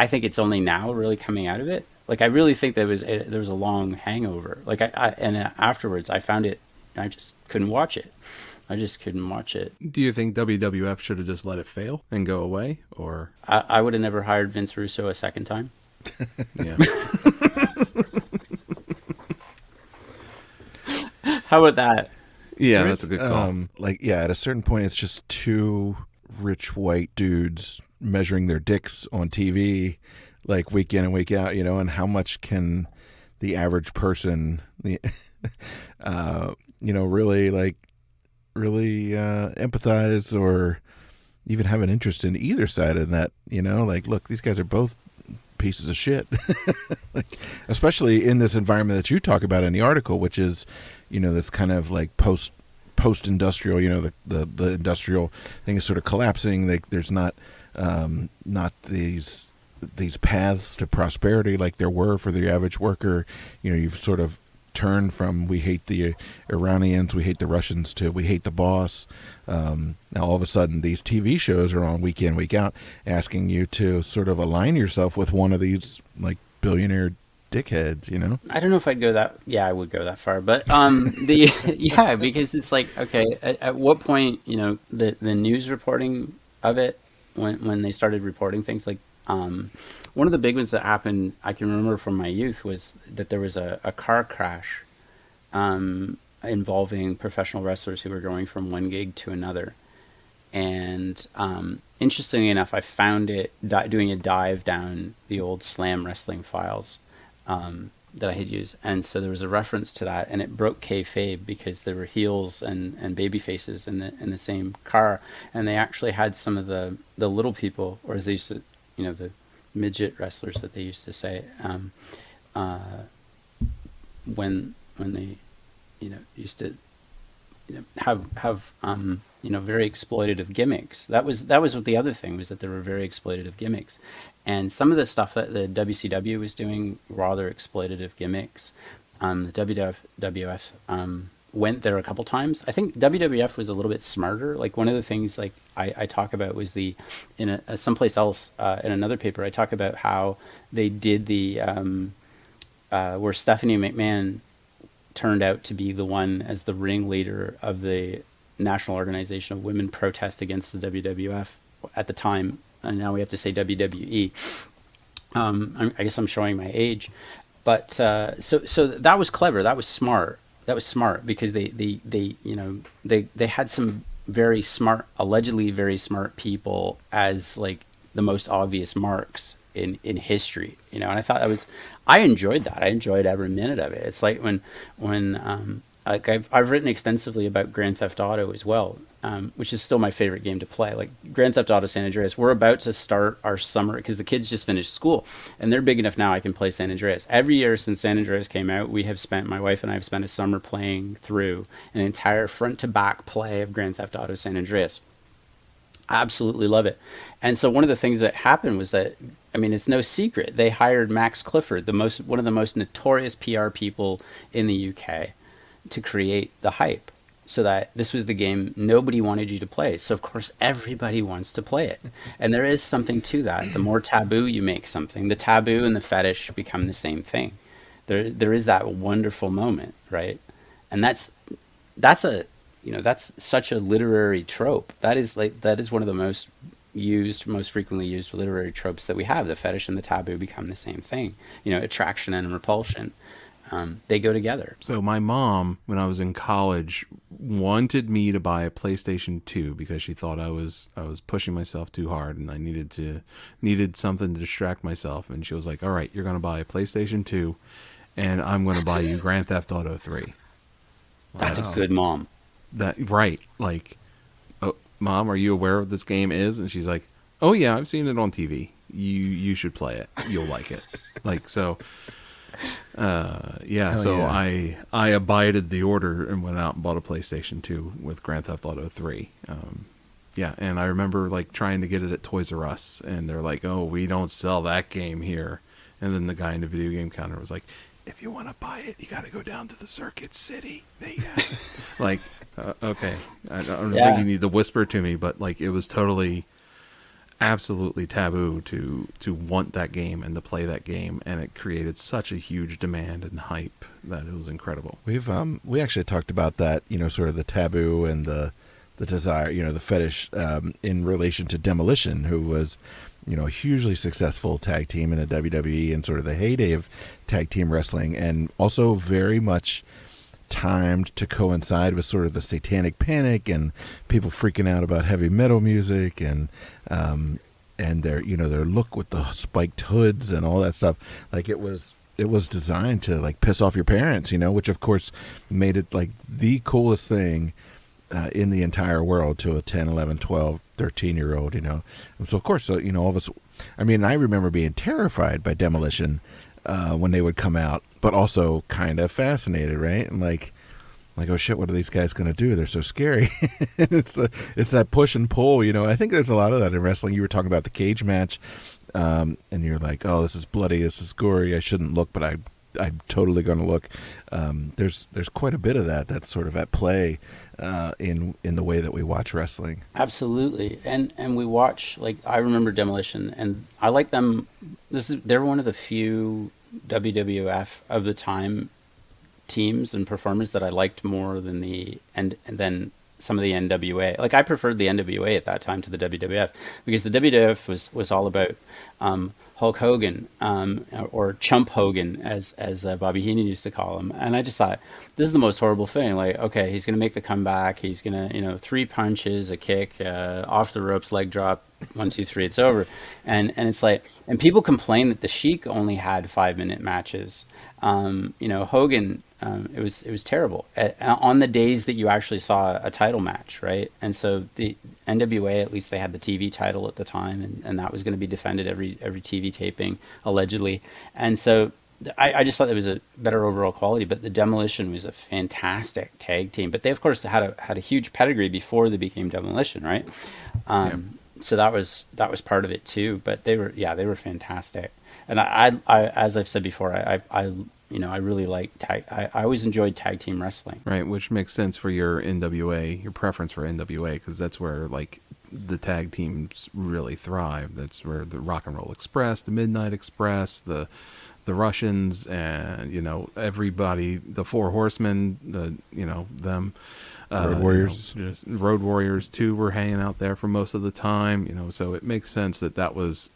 think it's only now really coming out of it. Like I really think there was a long hangover. Like and afterwards I found it, I just couldn't watch it. Do you think WWF should have just let it fail and go away, or I would have never hired Vince Russo a second time? Yeah. How about that? Yeah, that's a good call. At a certain point, it's just two rich white dudes measuring their dicks on TV, like week in and week out, and how much can the average person, really empathize or even have an interest in either side of that, look, these guys are both pieces of shit. Like, especially in this environment that you talk about in the article, which is, that's kind of like post-industrial, the industrial thing is sort of collapsing. There's not these paths to prosperity like there were for the average worker. You've sort of turned from we hate the Iranians, we hate the Russians, to we hate the boss. Now all of a sudden these TV shows are on week in, week out, asking you to sort of align yourself with one of these like billionaire dickheads, I don't know if I'd go that. Yeah, I would go that far, but because it's like, okay, at what point, the news reporting of it, when they started reporting things like, one of the big ones that happened, I can remember from my youth, was that there was a car crash involving professional wrestlers who were going from one gig to another. And interestingly enough, I found it doing a dive down the old Slam wrestling files that I had used. And so there was a reference to that, and it broke kayfabe because there were heels and baby faces in the same car. And they actually had some of the little people, or as they used to, midget wrestlers that they used to say, when they, used to, have very exploitative gimmicks. That was what the other thing was, that there were very exploitative gimmicks, and some of the stuff that the WCW was doing, rather exploitative gimmicks. The WWF went there a couple times. I think WWF was a little bit smarter. Like, one of the things, like, I talk about was someplace else, in another paper, I talk about how they did where Stephanie McMahon turned out to be the one as the ringleader of the National Organization of Women protest against the WWF at the time, and now we have to say WWE. I guess I'm showing my age, but so that was clever. That was smart. Because they had some very smart, allegedly very smart people as, like, the most obvious marks in history, and I thought I enjoyed that. I enjoyed every minute of it. It's like when like, I've written extensively about Grand Theft Auto as well, which is still my favorite game to play. Like, Grand Theft Auto San Andreas, we're about to start our summer, because the kids just finished school and they're big enough now I can play San Andreas. Every year since San Andreas came out, my wife and I have spent a summer playing through an entire front to back play of Grand Theft Auto San Andreas. I absolutely love it. And so one of the things that happened was that, I mean, it's no secret, they hired Max Clifford, one of the most notorious PR people in the UK, to create the hype, so that this was the game nobody wanted you to play. So of course everybody wants to play it. And there is something to that. The more taboo you make something, the taboo and the fetish become the same thing. There is that wonderful moment, right? And that's such a literary trope. That is one of the most frequently used literary tropes that we have. The fetish and the taboo become the same thing. Attraction and repulsion. They go together. So my mom, when I was in college, wanted me to buy a PlayStation 2 because she thought I was pushing myself too hard and I needed something to distract myself. And she was like, "All right, you're going to buy a PlayStation 2 and I'm going to buy you Grand Theft Auto 3. That's a good mom. Right. Like, "Oh, Mom, are you aware what this game is?" And she's like, "Oh yeah, I've seen it on TV. You should play it. You'll like it." Like, so... I abided the order and went out and bought a PlayStation 2 with Grand Theft Auto 3. And I remember, like, trying to get it at Toys R Us, and they're like, "Oh, we don't sell that game here." And then the guy in the video game counter was like, "If you want to buy it, you got to go down to the Circuit City. They like, okay, I don't think you need to whisper to me, but, like, it was totally... absolutely taboo to want that game and to play that game, and it created such a huge demand and hype that it was incredible. We actually talked about that, sort of the taboo and the desire, the fetish, in relation to Demolition, who was, a hugely successful tag team in the WWE and sort of the heyday of tag team wrestling, and also very much timed to coincide with sort of the satanic panic and people freaking out about heavy metal music and their their look with the spiked hoods and all that stuff. Like, it was designed to, like, piss off your parents, which of course made it, like, the coolest thing in the entire world to a 10, 11, 12, 13-year-old, And so of course, all of us, I mean, I remember being terrified by Demolition when they would come out, but also kind of fascinated, right? And like, oh shit, what are these guys going to do? They're so scary. It's that push and pull, I think there's a lot of that in wrestling. You were talking about the cage match, and you're like, oh, this is bloody, this is gory, I shouldn't look, but I'm totally going to look. There's quite a bit of that that's sort of at play in the way that we watch wrestling. Absolutely. And we watch, like, I remember Demolition, and I like them. They're one of the few WWF of the time teams and performers that I liked more than than some of the NWA. Like, I preferred the NWA at that time to the WWF, because the WWF was all about Hulk Hogan, or Chump Hogan, as Bobby Heenan used to call him. And I just thought, this is the most horrible thing. Like, okay, he's going to make the comeback. He's going to, 3 punches, a kick, off the ropes, leg drop, 1, 2, 3, it's over. And it's like, and people complain that the Sheik only had 5-minute matches. Hogan, it was terrible on the days that you actually saw a title match, right? And so NWA, at least they had the TV title at the time, and that was going to be defended every TV taping, allegedly. And so I just thought it was a better overall quality. But the Demolition was a fantastic tag team. But they, of course, had a huge pedigree before they became Demolition, right? So that was part of it too. But they were fantastic. And I as I've said before, I really like tag. I always enjoyed tag team wrestling. Right, which makes sense for your NWA, your preference for NWA, because that's where like the tag teams really thrive. That's where the Rock and Roll Express, the Midnight Express, the Russians, and everybody, the Four Horsemen, them. Road Warriors. Just Road Warriors too were hanging out there for most of the time. So it makes sense that was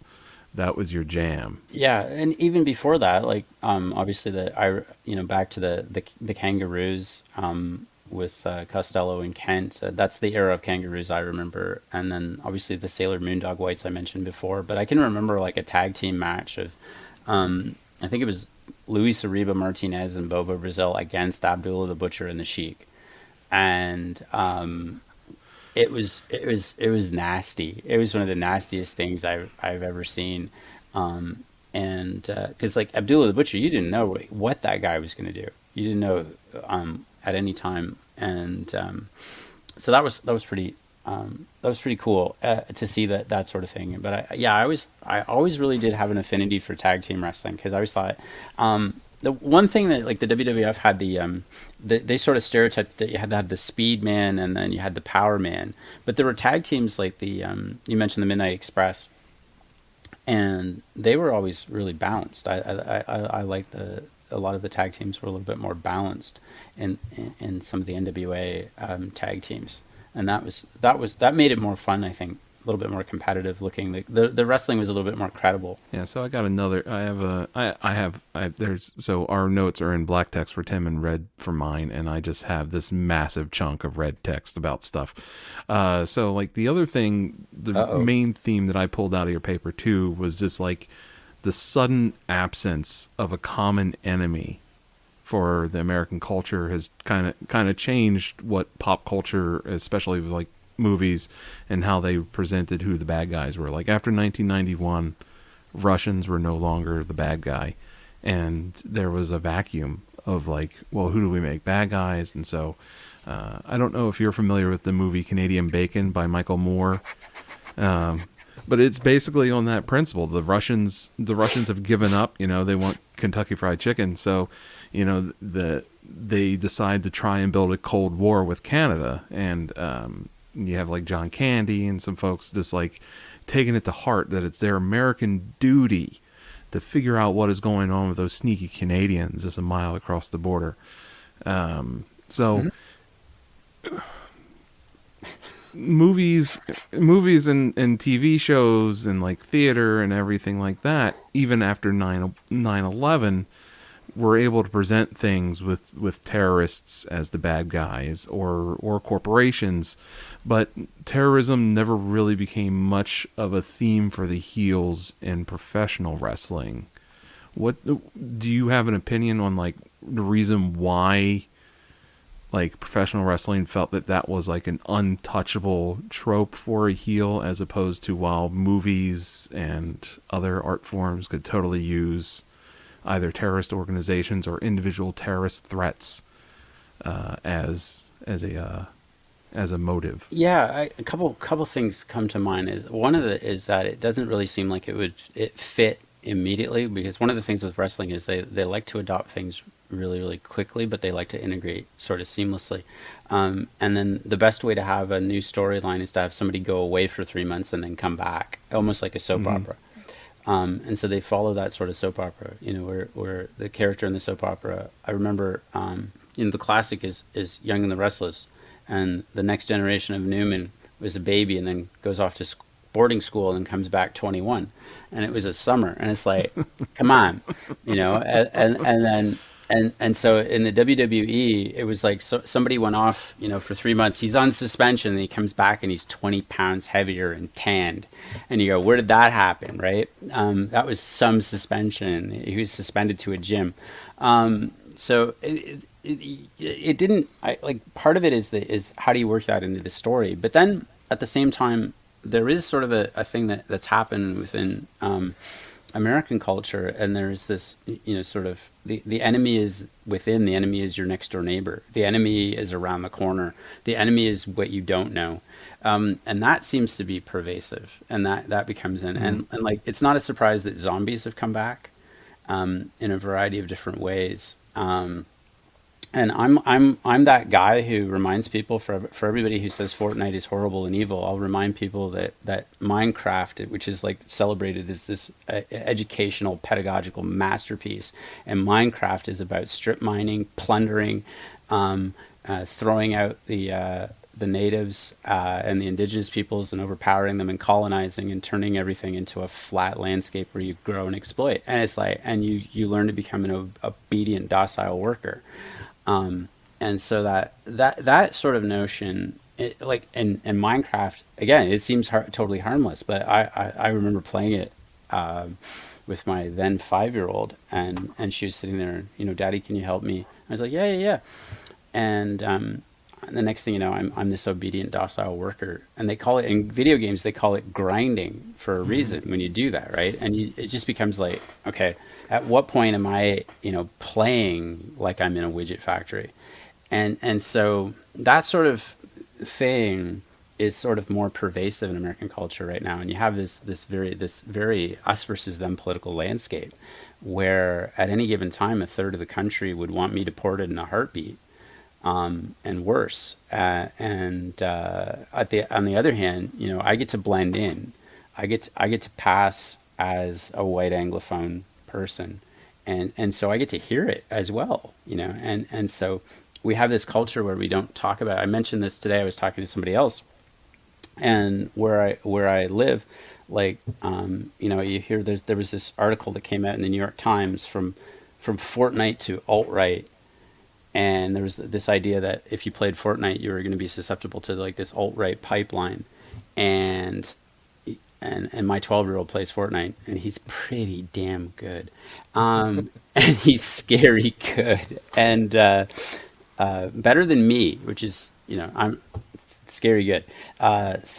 your jam. Yeah, and even before that, like obviously back to the Kangaroos with Costello and Kent. That's the era of Kangaroos I remember, and then obviously the Sailor Moondog Whites I mentioned before. But I can remember like a tag team match of I think it was Luis Arriba Martinez and Bobo Brazil against Abdullah the Butcher and the Sheik, and it was nasty. It was one of the nastiest things I've ever seen. And because like Abdullah the Butcher, you didn't know what that guy was going to do. You didn't know at any time, and so that was pretty cool to see that sort of thing. But I always really did have an affinity for tag team wrestling, because I always thought the one thing that like the WWF had they sort of stereotyped that you had to have the Speed Man and then you had the Power Man, but there were tag teams like the you mentioned the Midnight Express, and they were always really balanced. I liked a lot of the tag teams were a little bit more balanced in some of the NWA tag teams, and that made it more fun, I think. A little bit more competitive looking. The wrestling was a little bit more credible. Yeah, so I got another. So our notes are in black text for Tim and red for mine, and I just have this massive chunk of red text about stuff. So like the other thing, the main theme that I pulled out of your paper too was just like the sudden absence of a common enemy for the American culture has kind of changed what pop culture, especially with like movies, and how they presented who the bad guys were. Like after 1991, Russians were no longer the bad guy, and there was a vacuum of like, well, who do we make bad guys? And so I don't know if you're familiar with the movie Canadian Bacon by Michael Moore, but it's basically on that principle. The Russians have given up. They want Kentucky Fried Chicken, so they decide to try and build a Cold War with Canada, and you have like John Candy and some folks just like taking it to heart that it's their American duty to figure out what is going on with those sneaky Canadians just a mile across the border. Movies and TV shows and like theater and everything like that, even after 9/11, were able to present things with terrorists as the bad guys or corporations, but terrorism never really became much of a theme for the heels in professional wrestling. What do you have an opinion on like the reason why like professional wrestling felt that was like an untouchable trope for a heel, as opposed to while movies and other art forms could totally use either terrorist organizations or individual terrorist threats as a motive? Yeah, a couple things come to mind. One of it is that it doesn't really seem like it fit immediately, because one of the things with wrestling is they like to adopt things really, really quickly, but they like to integrate sort of seamlessly. And then the best way to have a new storyline is to have somebody go away for 3 months and then come back, almost like a soap opera. And so they follow that sort of soap opera, where the character in the soap opera, I remember, the classic is Young and the Restless, and the next generation of Newman was a baby and then goes off to boarding school and comes back 21, and it was a summer, and it's like, come on, and so in the WWE, it was like somebody went off, for 3 months. He's on suspension, and he comes back, and he's 20 pounds heavier and tanned. And you go, where did that happen, right? That was some suspension. He was suspended to a gym. So it didn't. Part of it is how do you work that into the story? But then at the same time, there is sort of a thing that's happened within American culture, and there's this, sort of the enemy is within, the enemy is your next door neighbor, the enemy is around the corner, the enemy is what you don't know. And that seems to be pervasive, and that becomes and like, it's not a surprise that zombies have come back in a variety of different ways. And I'm that guy who reminds people, for everybody who says Fortnite is horrible and evil, I'll remind people that Minecraft, which is like celebrated as this educational pedagogical masterpiece, and Minecraft is about strip mining, plundering, throwing out the natives and the indigenous peoples, and overpowering them, and colonizing, and turning everything into a flat landscape where you grow and exploit. And it's like, and you learn to become an obedient, docile worker. And so that sort of notion, like, and Minecraft, again, it seems totally harmless, but I remember playing it with my then 5-year-old, and she was sitting there, Daddy, can you help me? I was like, yeah. And the next thing you know, I'm this obedient, docile worker. And they call it, in video games, they call it grinding for a reason when you do that, right? And it just becomes like, okay, at what point am I, playing like I'm in a widget factory? And so that sort of thing is sort of more pervasive in American culture right now. And you have this very us versus them political landscape, where at any given time, a third of the country would want me deported in a heartbeat. And worse. On the other hand, I get to blend in. I get to pass as a white Anglophone person, and so I get to hear it as well. And so we have this culture where we don't talk about. I mentioned this today. I was talking to somebody else, and where I live, like, you hear there was this article that came out in the New York Times from Fortnite to alt-right. And there was this idea that if you played Fortnite, you were going to be susceptible to like this alt-right pipeline. And my 12-year-old plays Fortnite, and he's pretty damn good. And he's scary good, and better than me, which is, I'm scary good. But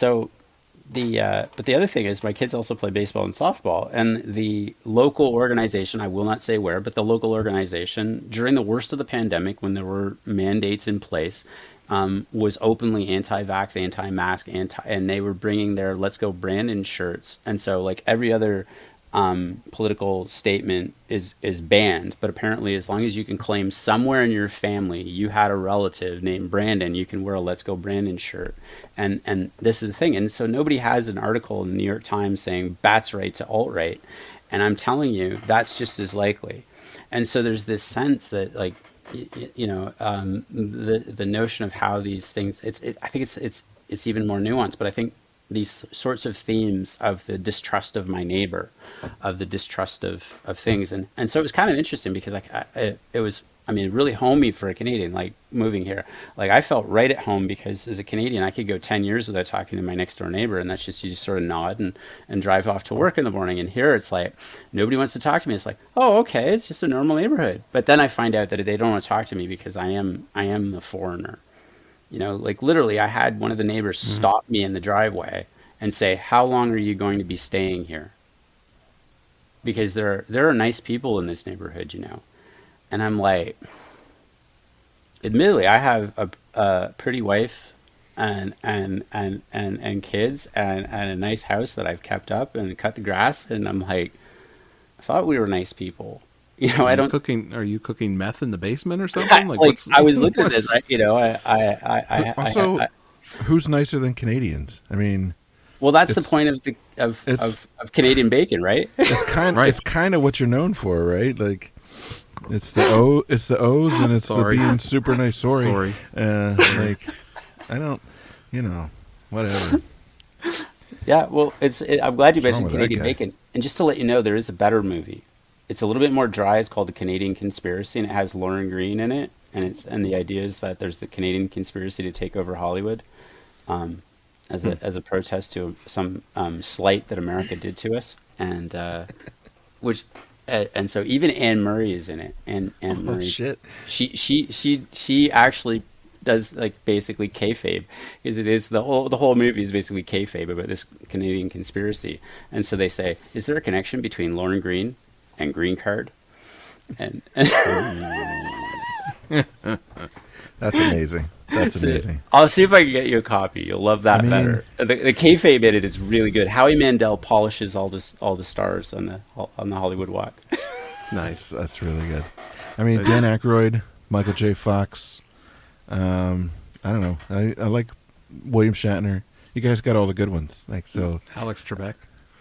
the other thing is, my kids also play baseball and softball, and the local organization, I will not say where, but the local organization, during the worst of the pandemic, when there were mandates in place, was openly anti-vax, anti-mask, and they were bringing their "Let's Go Brandon" shirts. And so, like, every other political statement is banned, but apparently, as long as you can claim somewhere in your family you had a relative named Brandon, you can wear a "Let's Go Brandon" shirt. And this is the thing. And so nobody has an article in the New York Times saying bats right to alt-right. And I'm telling you, that's just as likely. And so there's this sense that, like, the notion of how these things, I think it's even more nuanced, but I think these sorts of themes of the distrust of my neighbor, of the distrust of things. And so it was kind of interesting because, like, it was, really homey for a Canadian, like, moving here. Like, I felt right at home because as a Canadian, I could go 10 years without talking to my next door neighbor. And that's just, you just sort of nod and drive off to work in the morning. And here it's like, nobody wants to talk to me. It's like, oh, okay, it's just a normal neighborhood. But then I find out that they don't want to talk to me because I am the foreigner. Like, literally, I had one of the neighbors stop me in the driveway and say, how long are you going to be staying here? Because there are nice people in this neighborhood, And I'm like, admittedly, I have a pretty wife and kids and a nice house that I've kept up and cut the grass. And I'm like, I thought we were nice people. Are you cooking meth in the basement or something? Like I was looking at this, right? Also, who's nicer than Canadians? Well, that's the point of Canadian bacon, right? It's kind of what you're known for, right? Like, it's the O's, and it's the being super nice. Sorry. Like, I don't, whatever. Yeah, well, I'm glad you mentioned Canadian bacon. And just to let you know, there is a better movie. It's a little bit more dry. It's called The Canadian Conspiracy, and it has Lauren Green in it. And the idea is that there's the Canadian conspiracy to take over Hollywood, as a protest to some slight that America did to us, and so even Anne Murray is in it. And Anne Murray, shit. She actually does like basically kayfabe, because it is the whole movie is basically kayfabe about this Canadian conspiracy. And so they say, is there a connection between Lauren Green and Green Card? And That's amazing. That's amazing. I'll see if I can get you a copy. You'll love that better. The kayfabe in it is really good. Howie Mandel polishes all the stars on the Hollywood walk. Nice. That's really good. I mean, Dan Aykroyd, Michael J. Fox. I don't know. I like William Shatner. You guys got all the good ones. Like so. Alex Trebek.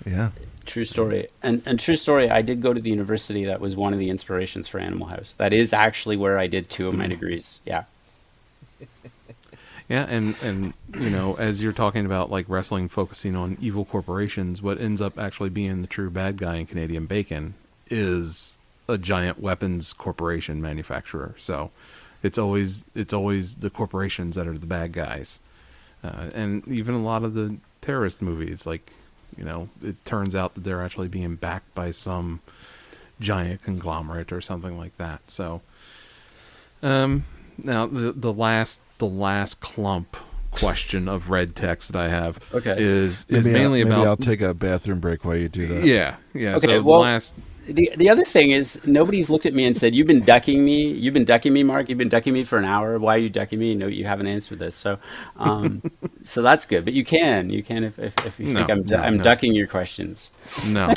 Yeah. True story. And true story, I did go to the university that was one of the inspirations for Animal House. That is actually where I did 2 of my degrees. Yeah. Yeah, and you know, as you're talking about like wrestling focusing on evil corporations, what ends up actually being the true bad guy in Canadian Bacon is a giant weapons corporation manufacturer. So it's always the corporations that are the bad guys. And even a lot of the terrorist movies, like, you know, it turns out that they're actually being backed by some giant conglomerate or something like that. So now the last clump question of red text that I have is mainly about. Maybe I'll take a bathroom break while you do that. Yeah. Okay, So well, the last. The other thing is, nobody's looked at me and said, "You've been ducking me. You've been ducking me, Mark. You've been ducking me for an hour. Why are you ducking me? No, you haven't answered this." So, so that's good. But you can if you think I'm ducking your questions. No,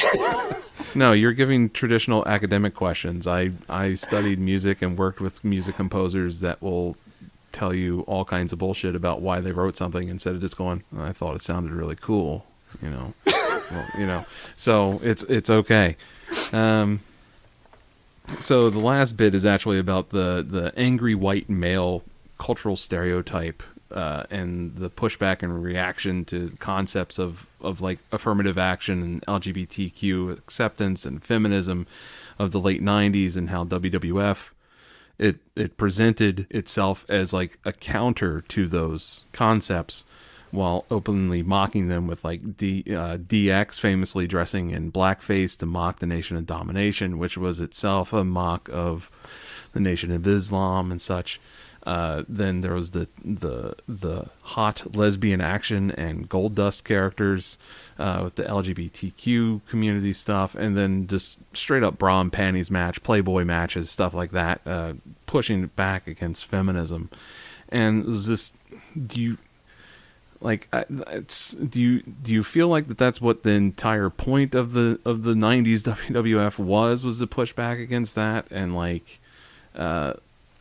no, you're giving traditional academic questions. I studied music and worked with music composers that will tell you all kinds of bullshit about why they wrote something instead of just going, "I thought it sounded really cool," you know. Well, you know, so it's okay. So the last bit is actually about the angry white male cultural stereotype and the pushback and reaction to concepts of like affirmative action and LGBTQ acceptance and feminism of the late 90s, and how WWF it presented itself as like a counter to those concepts, while openly mocking them with like DX famously dressing in blackface to mock the Nation of Domination, which was itself a mock of the Nation of Islam and such. Then there was the hot lesbian action and gold dust characters with the LGBTQ community stuff, and then just straight up bra and panties match, Playboy matches, stuff like that, pushing it back against feminism. And it was just, do you feel like that's what the entire point of the 90s WWF was to push back against that? And like,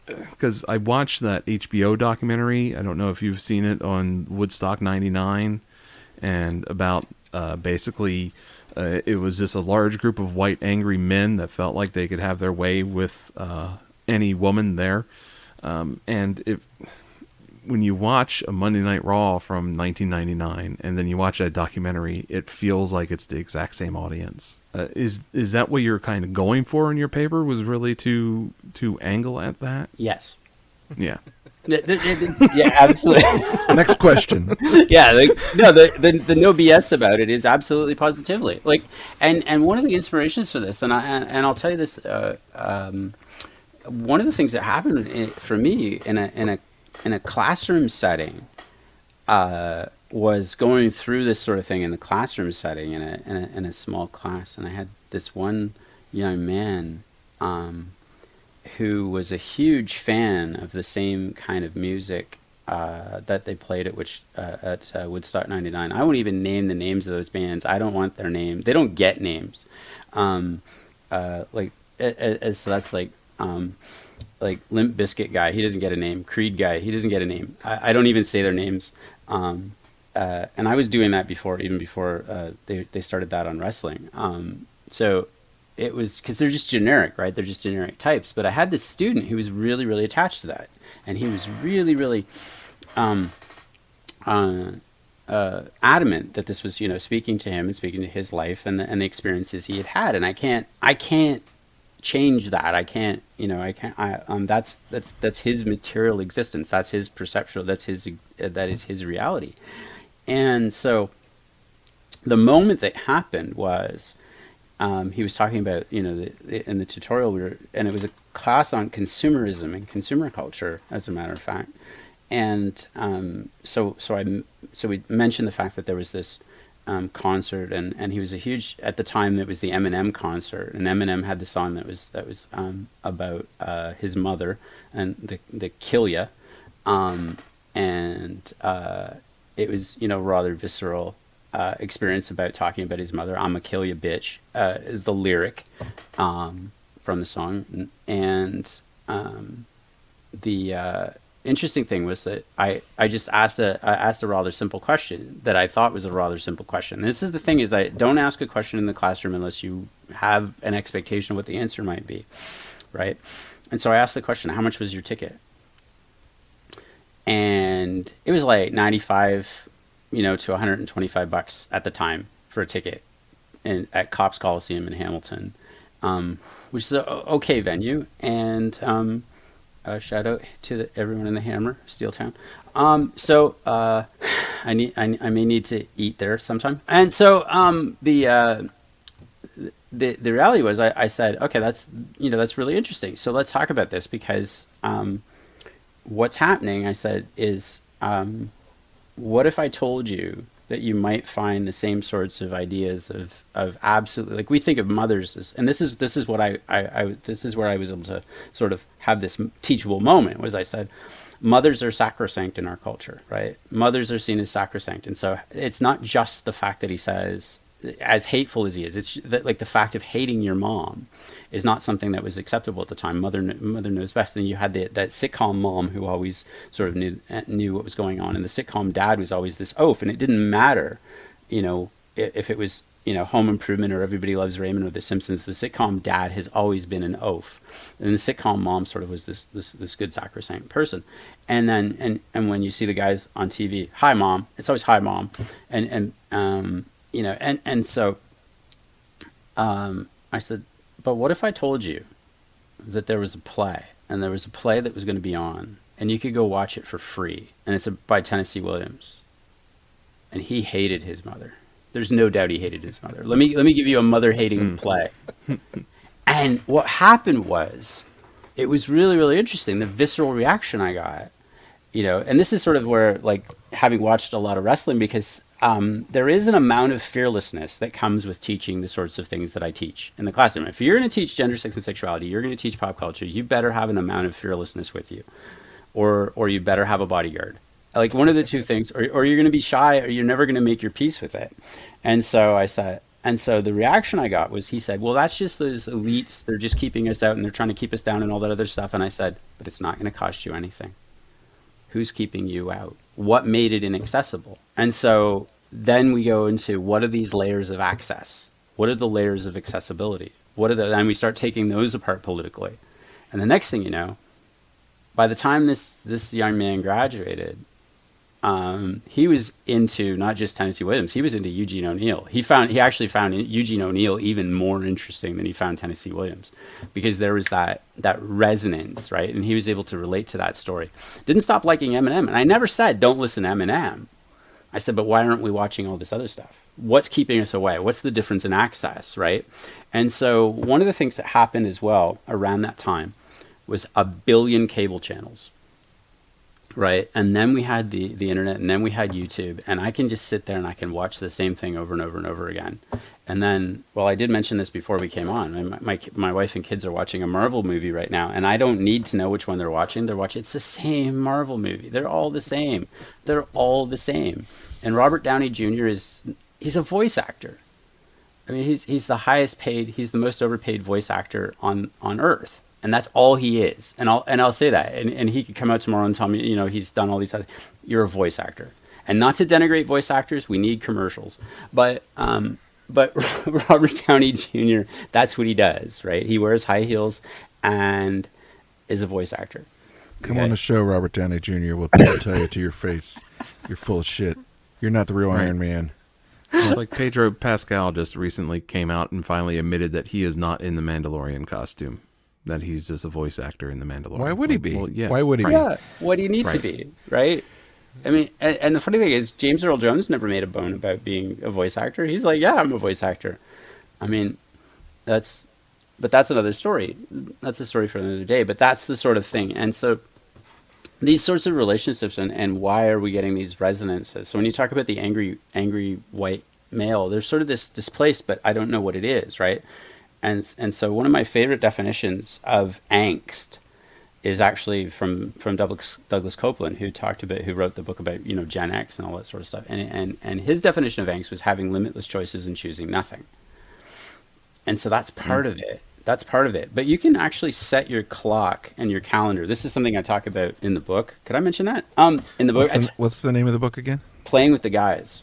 because I watched that HBO documentary, I don't know if you've seen it, on Woodstock 99, and about basically it was just a large group of white angry men that felt like they could have their way with any woman there. And when you watch a Monday Night Raw from 1999 and then you watch that documentary, it feels like it's the exact same audience. Is that what you're kind of going for in your paper? Was really to angle at that? Yes. Yeah. Yeah, absolutely. Next question. Yeah, the no BS about it is absolutely positively like, and one of the inspirations for this, and I'll tell you this, one of the things that happened for me in a classroom setting was going through this sort of thing in the classroom setting in a small class, and I had this one young man who was a huge fan of the same kind of music that they played at Woodstock 99. I won't even name the names of those bands. I don't want their name. They don't get names. So that's like Limp Bizkit guy, he doesn't get a name. Creed guy, he doesn't get a name. I don't even say their names. And I was doing that before they started that on wrestling. So it was because they're just generic, right? They're just generic types. But I had this student who was really, really attached to that, and he was really, really adamant that this was, speaking to him and speaking to his life and the experiences he had. And I can't change that. That's his material existence. That's his perceptual. that is his reality. And so the moment that happened was, he was talking about, in the tutorial and it was a class on consumerism and consumer culture, as a matter of fact. So we mentioned the fact that there was this concert, and he was a huge, at the time it was the Eminem concert, and Eminem had the song that was about his mother and the Kill Ya, and it was, you know, rather visceral experience about talking about his mother. "I'ma kill ya, bitch," is the lyric from the song. And the interesting thing was that I just asked a rather simple question that I thought was a rather simple question. And this is the thing, is I don't ask a question in the classroom unless you have an expectation of what the answer might be, right? And so I asked the question, "How much was your ticket?" And it was like 95, you know, to $125 at the time for a ticket at Cops Coliseum in Hamilton, which is a okay venue. And shout out to everyone in the Hammer, Steel Town. I may need to eat there sometime. And so the reality was, I said, okay, that's really interesting. So let's talk about this, because what's happening, I said, is what if I told you that you might find the same sorts of ideas of absolutely, like, we think of mothers as, and this is what this is where I was able to sort of have this teachable moment, was I said, mothers are sacrosanct in our culture, right? Mothers are seen as sacrosanct. And so it's not just the fact that he says, as hateful as he is, it's that, like, the fact of hating your mom is not something that was acceptable at the time. Mother knows best. And you had that sitcom mom who always sort of knew what was going on, and the sitcom dad was always this oaf. And it didn't matter, you know, if it was, you know, Home Improvement or Everybody Loves Raymond or The Simpsons. The sitcom dad has always been an oaf, and the sitcom mom sort of was this good sacrosanct person. And then and when you see the guys on TV, "Hi mom," it's always "Hi mom," and you know, and so I said, but what if I told you that there was a play, and there was a play that was going to be on, and you could go watch it for free, and it's by Tennessee Williams, and he hated his mother. There's no doubt he hated his mother. Let me give you a mother-hating play. And what happened was, it was really, really interesting, the visceral reaction I got, you know, and this is sort of where, like, having watched a lot of wrestling, because there is an amount of fearlessness that comes with teaching the sorts of things that I teach in the classroom. If you're going to teach gender, sex, and sexuality, you're going to teach pop culture, you better have an amount of fearlessness with you, or you better have a bodyguard. Like, one of the two things, or you're going to be shy, or you're never going to make your peace with it. And so I said, and so the reaction I got was, he said, "Well, that's just those elites. They're just keeping us out, and they're trying to keep us down and all that other stuff." And I said, but it's not going to cost you anything. Who's keeping you out? What made it inaccessible? And so then we go into, what are these layers of access? What are the layers of accessibility? And we start taking those apart politically. And the next thing you know, by the time this young man graduated, he was into not just Tennessee Williams, he was into Eugene O'Neill. He actually found Eugene O'Neill even more interesting than he found Tennessee Williams, because there was that resonance, right? And he was able to relate to that story. Didn't stop liking Eminem. And I never said, don't listen to Eminem. I said, but why aren't we watching all this other stuff? What's keeping us away? What's the difference in access, right? And so one of the things that happened as well around that time was 1 billion cable channels. Right. And then we had the internet, and then we had YouTube, and I can just sit there and I can watch the same thing over and over and over again. And then, well, I did mention this before we came on. My wife and kids are watching a Marvel movie right now, and I don't need to know which one they're watching. It's the same Marvel movie. They're all the same. They're all the same. And Robert Downey Jr. he's a voice actor. I mean, he's the highest paid, he's the most overpaid voice actor on Earth. And that's all he is. And I'll say that. And he could come out tomorrow and tell me, you know, he's done all these other, you're a voice actor. And not to denigrate voice actors, we need commercials. But Robert Downey Jr., that's what he does, right? He wears high heels and is a voice actor. Come on the show, Robert Downey Jr. We'll tell you to your face, you're full of shit. You're not the real Iron Man. It's like Pedro Pascal just recently came out and finally admitted that he is not in the Mandalorian costume. That he's just a voice actor in The Mandalorian. Why would he be? Well, yeah. Why would he be? Yeah, what do you need to be, right? I mean, and the funny thing is, James Earl Jones never made a bone about being a voice actor. He's like, yeah, I'm a voice actor. I mean, that's another story. That's a story for another day, but that's the sort of thing. And so these sorts of relationships, and why are we getting these resonances? So when you talk about the angry white male, there's sort of this displaced, but I don't know what it is, right? And so one of my favorite definitions of angst is actually from Douglas Copeland, who wrote the book about, Gen X and all that sort of stuff. And his definition of angst was having limitless choices and choosing nothing. And so that's part of it. That's part of it. But you can actually set your clock and your calendar. This is something I talk about in the book. Could I mention that? In the book, What's the name of the book again? Playing with the Guys.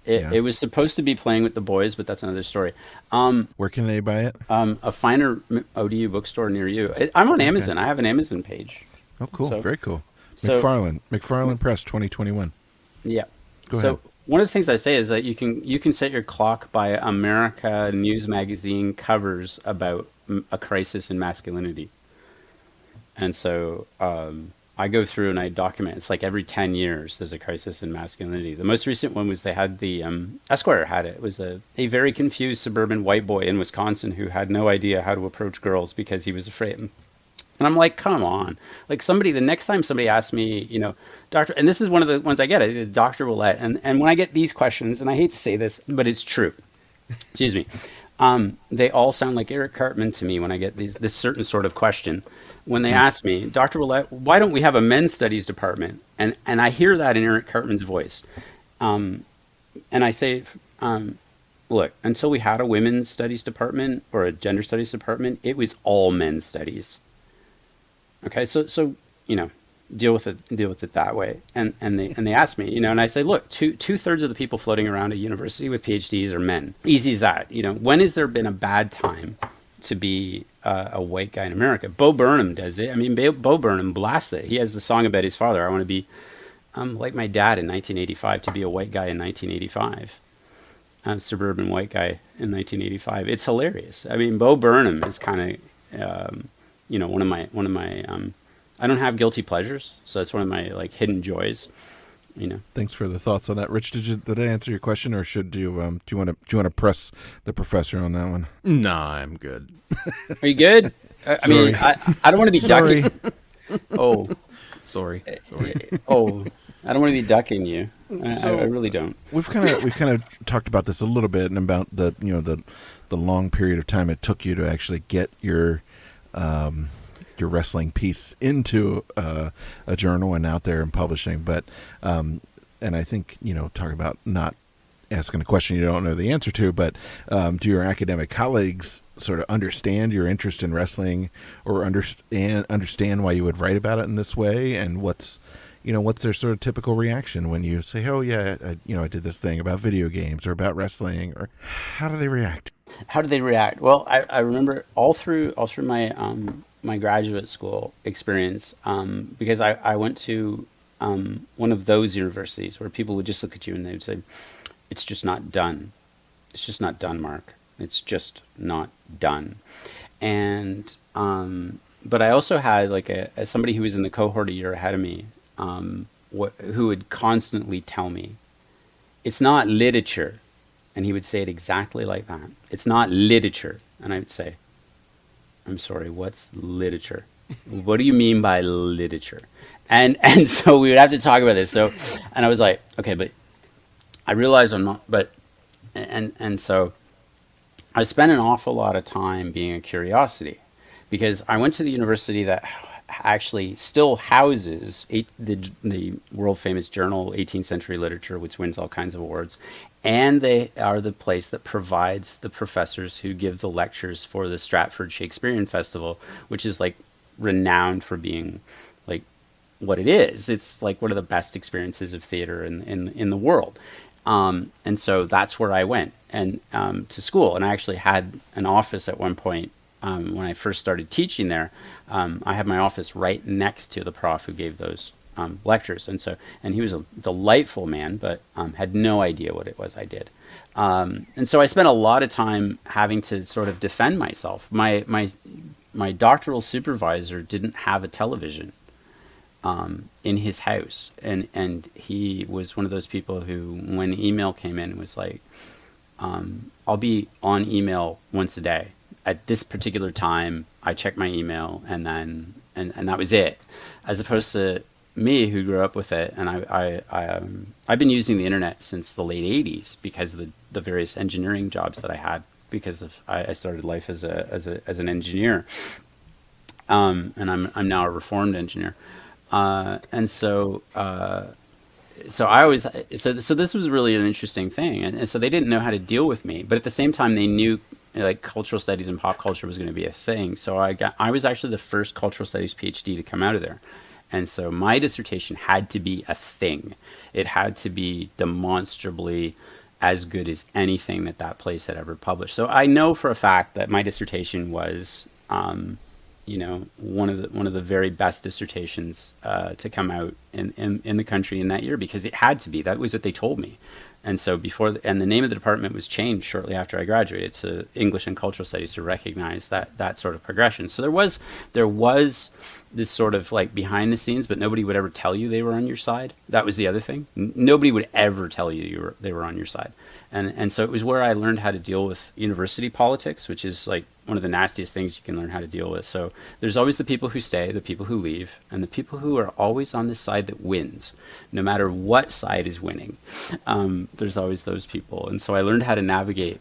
It was supposed to be Playing with the Boys, but that's another story. Where can they buy it? A finer ODU bookstore near you. I'm on Amazon. I have an Amazon page. Oh, cool. So, Very cool. so McFarlane Press 2021. Yeah. Go ahead. One of the things I say is that you can set your clock by America News Magazine covers about a crisis in masculinity. And so I go through and I document. It's like every 10 years there's a crisis in masculinity. The most recent one was they had the Esquire had it. It was a very confused suburban white boy in Wisconsin who had no idea how to approach girls because he was afraid. And I'm like, come on. Like the next time somebody asks me, Doctor, and this is one of the ones I get, Dr. Well-ette. And when I get these questions, and I hate to say this, but it's true. Excuse me. They all sound like Eric Cartman to me when I get this certain sort of question. When they ask me, Dr. Well-ette, why don't we have a men's studies department? And I hear that in Eric Cartman's voice. And I say, look, until we had a women's studies department or a gender studies department, it was all men's studies. Okay, so deal with it that way. And they ask me, and I say, look, two-thirds of the people floating around a university with PhDs are men. Easy as that. When has there been a bad time to be a white guy in America? Bo Burnham does it. I mean, Bo Burnham blasts it. He has the song about his father. I want to be like my dad in 1985, to be a white guy in 1985. Suburban white guy in 1985. It's hilarious. I mean, Bo Burnham is kind of one of my I don't have guilty pleasures, so that's one of my hidden joys. Thanks for the thoughts on that, Rich. Did I answer your question, or should do you want to press the professor on that one? No, I'm good. Are you good? I mean, I don't want to be ducking. Oh, sorry. Oh, I don't want to be ducking you. I really don't. We've kind of talked about this a little bit, and about the long period of time it took you to actually get your wrestling piece into a journal and out there and publishing. But and I think talk about not asking a question you don't know the answer to, but do your academic colleagues sort of understand your interest in wrestling, or understand why you would write about it in this way, and what's their sort of typical reaction when you say, oh yeah, I did this thing about video games or about wrestling, or how do they react? Well, I remember all through my graduate school experience, because I went to one of those universities where people would just look at you and they would say, it's just not done. It's just not done, Mark. It's just not done. And but I also had somebody who was in the cohort a year ahead of me, who would constantly tell me, it's not literature. And he would say it exactly like that. It's not literature. And I would say, I'm sorry, what's literature? What do you mean by literature? And so we would have to talk about this. So, and I was like, okay, but I realize I'm not, but, and so I spent an awful lot of time being a curiosity, because I went to the university that actually still houses the world famous journal 18th Century Literature, which wins all kinds of awards. And they are the place that provides the professors who give the lectures for the Stratford Shakespearean Festival, which is renowned for being what it is. It's one of the best experiences of theater in the world. And so that's where I went to school. And I actually had an office at one point when I first started teaching there. I had my office right next to the prof who gave those lectures. And he was a delightful man, but had no idea what it was I did. And so I spent a lot of time having to sort of defend myself. My doctoral supervisor didn't have a television in his house. And he was one of those people who, when email came in, was like, I'll be on email once a day. At this particular time, I check my email, and and that was it, as opposed to me, who grew up with it. And I've been using the internet since the late 80s because of the various engineering jobs that I had, because of I started life as an engineer, and I'm now a reformed engineer, and so I always so this was really an interesting thing, and so they didn't know how to deal with me, but at the same time they knew, like, cultural studies and pop culture was going to be a thing. So I was actually the first cultural studies PhD to come out of there, and so my dissertation had to be a thing. It had to be demonstrably as good as anything that place had ever published. So I know for a fact that my dissertation was, one of the very best dissertations to come out in the country in that year, because it had to be. That was what they told me. And so and the name of the department was changed shortly after I graduated to English and Cultural Studies to recognize that sort of progression. So there was this sort of like behind the scenes, but nobody would ever tell you they were on your side. That was the other thing. Nobody would ever tell you they were on your side. And so it was where I learned how to deal with university politics, which is like one of the nastiest things you can learn how to deal with. So there's always the people who stay, the people who leave, and the people who are always on the side that wins, no matter what side is winning. There's always those people. And so I learned how to navigate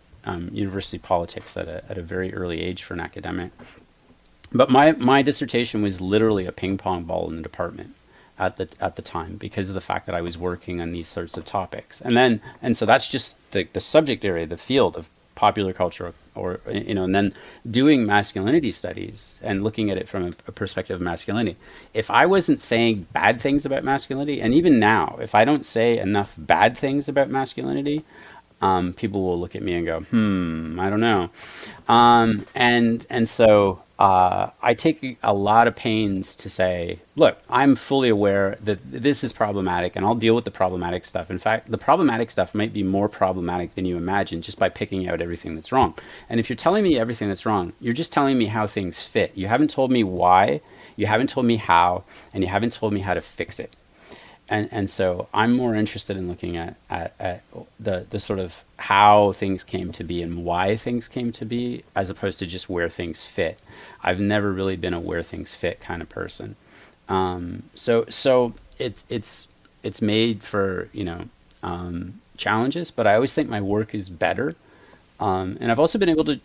university politics at a very early age for an academic. But my dissertation was literally a ping pong ball in the department at the time, because of the fact that I was working on these sorts of topics. And so that's just the subject area, the field of popular culture, or and then doing masculinity studies and looking at it from a perspective of masculinity. If I wasn't saying bad things about masculinity, and even now, if I don't say enough bad things about masculinity, people will look at me and go, I don't know. And so I take a lot of pains to say, look, I'm fully aware that this is problematic, and I'll deal with the problematic stuff. In fact, the problematic stuff might be more problematic than you imagine, just by picking out everything that's wrong. And if you're telling me everything that's wrong, you're just telling me how things fit. You haven't told me why, you haven't told me how, and you haven't told me how to fix it. And so I'm more interested in looking at the sort of how things came to be and why things came to be, as opposed to just where things fit. I've never really been a where things fit kind of person. So it's made for challenges, but I always think my work is better. And I've also been able to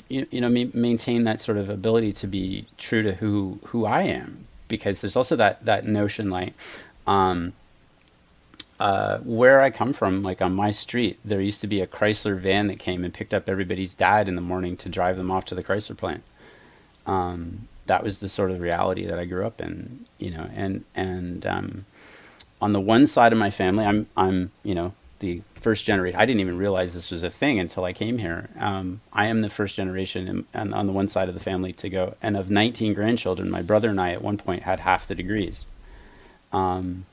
maintain that sort of ability to be true to who I am, because there's also that notion, like, where I come from, like on my street, there used to be a Chrysler van that came and picked up everybody's dad in the morning to drive them off to the Chrysler plant. That was the sort of reality that I grew up in, and on the one side of my family, I'm the first generation. I didn't even realize this was a thing until I came here. I am the first generation, and on the one side of the family to go, and of 19 grandchildren, my brother and I at one point had half the degrees. And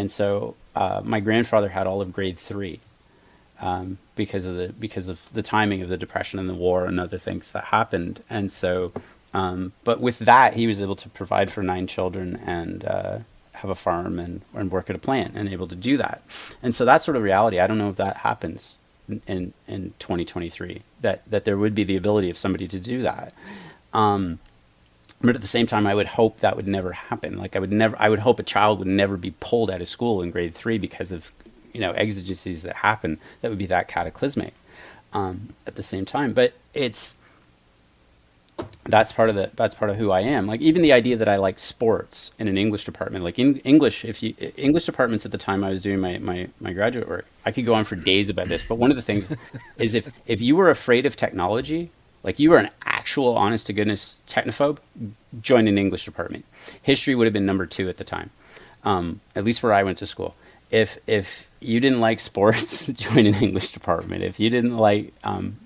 so my grandfather had all of grade 3 because of the timing of the Depression and the war and other things that happened. And so, but with that, he was able to provide for 9 children and have a farm and work at a plant, and able to do that. And so that sort of reality, I don't know if that happens in 2023, that there would be the ability of somebody to do that. But at the same time, I would hope that would never happen. Like I would hope a child would never be pulled out of school in grade 3 because of, exigencies that happen that would be that cataclysmic, at the same time. But that's part of who I am. Like even the idea that I like sports in an English department, like in English, English departments at the time I was doing my graduate work, I could go on for days about this. But one of the things is if you were afraid of technology, like you were an actual honest to goodness technophobe, join an English department. History would have been number 2 at the time, at least where I went to school. If you didn't like sports, join an English department. If you didn't like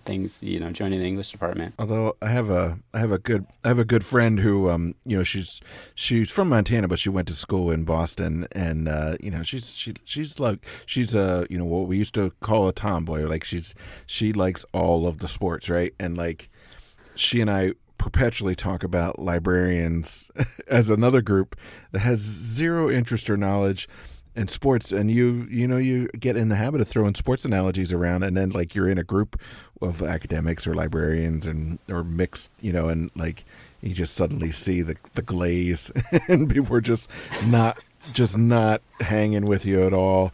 things, join an English department. Although I have a good friend who she's from Montana, but she went to school in Boston, and she's what we used to call a tomboy. Like she likes all of the sports, right? And like she and I perpetually talk about librarians as another group that has zero interest or knowledge in sports, and you get in the habit of throwing sports analogies around, and then like you're in a group of academics or librarians or mixed, and like you just suddenly see the glaze, and people are just not hanging with you at all.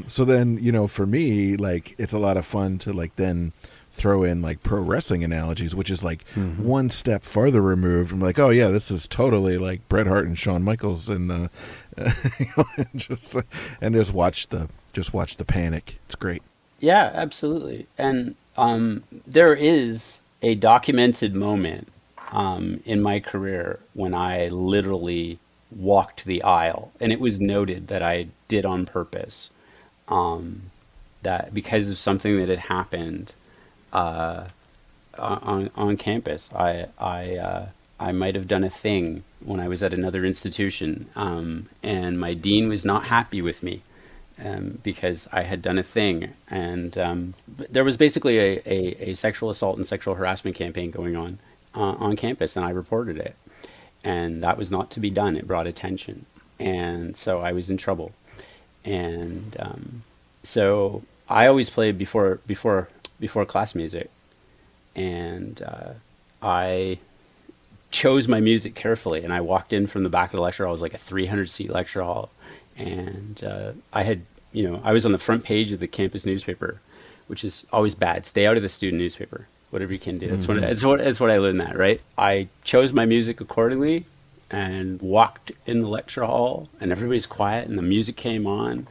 So then, for me, like, it's a lot of fun to like then throw in like pro wrestling analogies, which is like one step farther removed from like, oh yeah, this is totally like Bret Hart and Shawn Michaels, and and just watch the panic. It's great. Yeah, absolutely. And there is a documented moment in my career when I literally walked the aisle, and it was noted that I did on purpose, that because of something that had happened on campus. I might have done a thing when I was at another institution, and my dean was not happy with me because I had done a thing. And there was basically a sexual assault and sexual harassment campaign going on campus, and I reported it. And that was not to be done. It brought attention. And so I was in trouble. And so I always played before class music. And I chose my music carefully. And I walked in from the back of the lecture hall. It was like a 300-seat lecture hall. And I was on the front page of the campus newspaper, which is always bad. Stay out of the student newspaper, whatever you can do. That's what I learned that, right? I chose my music accordingly and walked in the lecture hall, and everybody's quiet, and the music came on.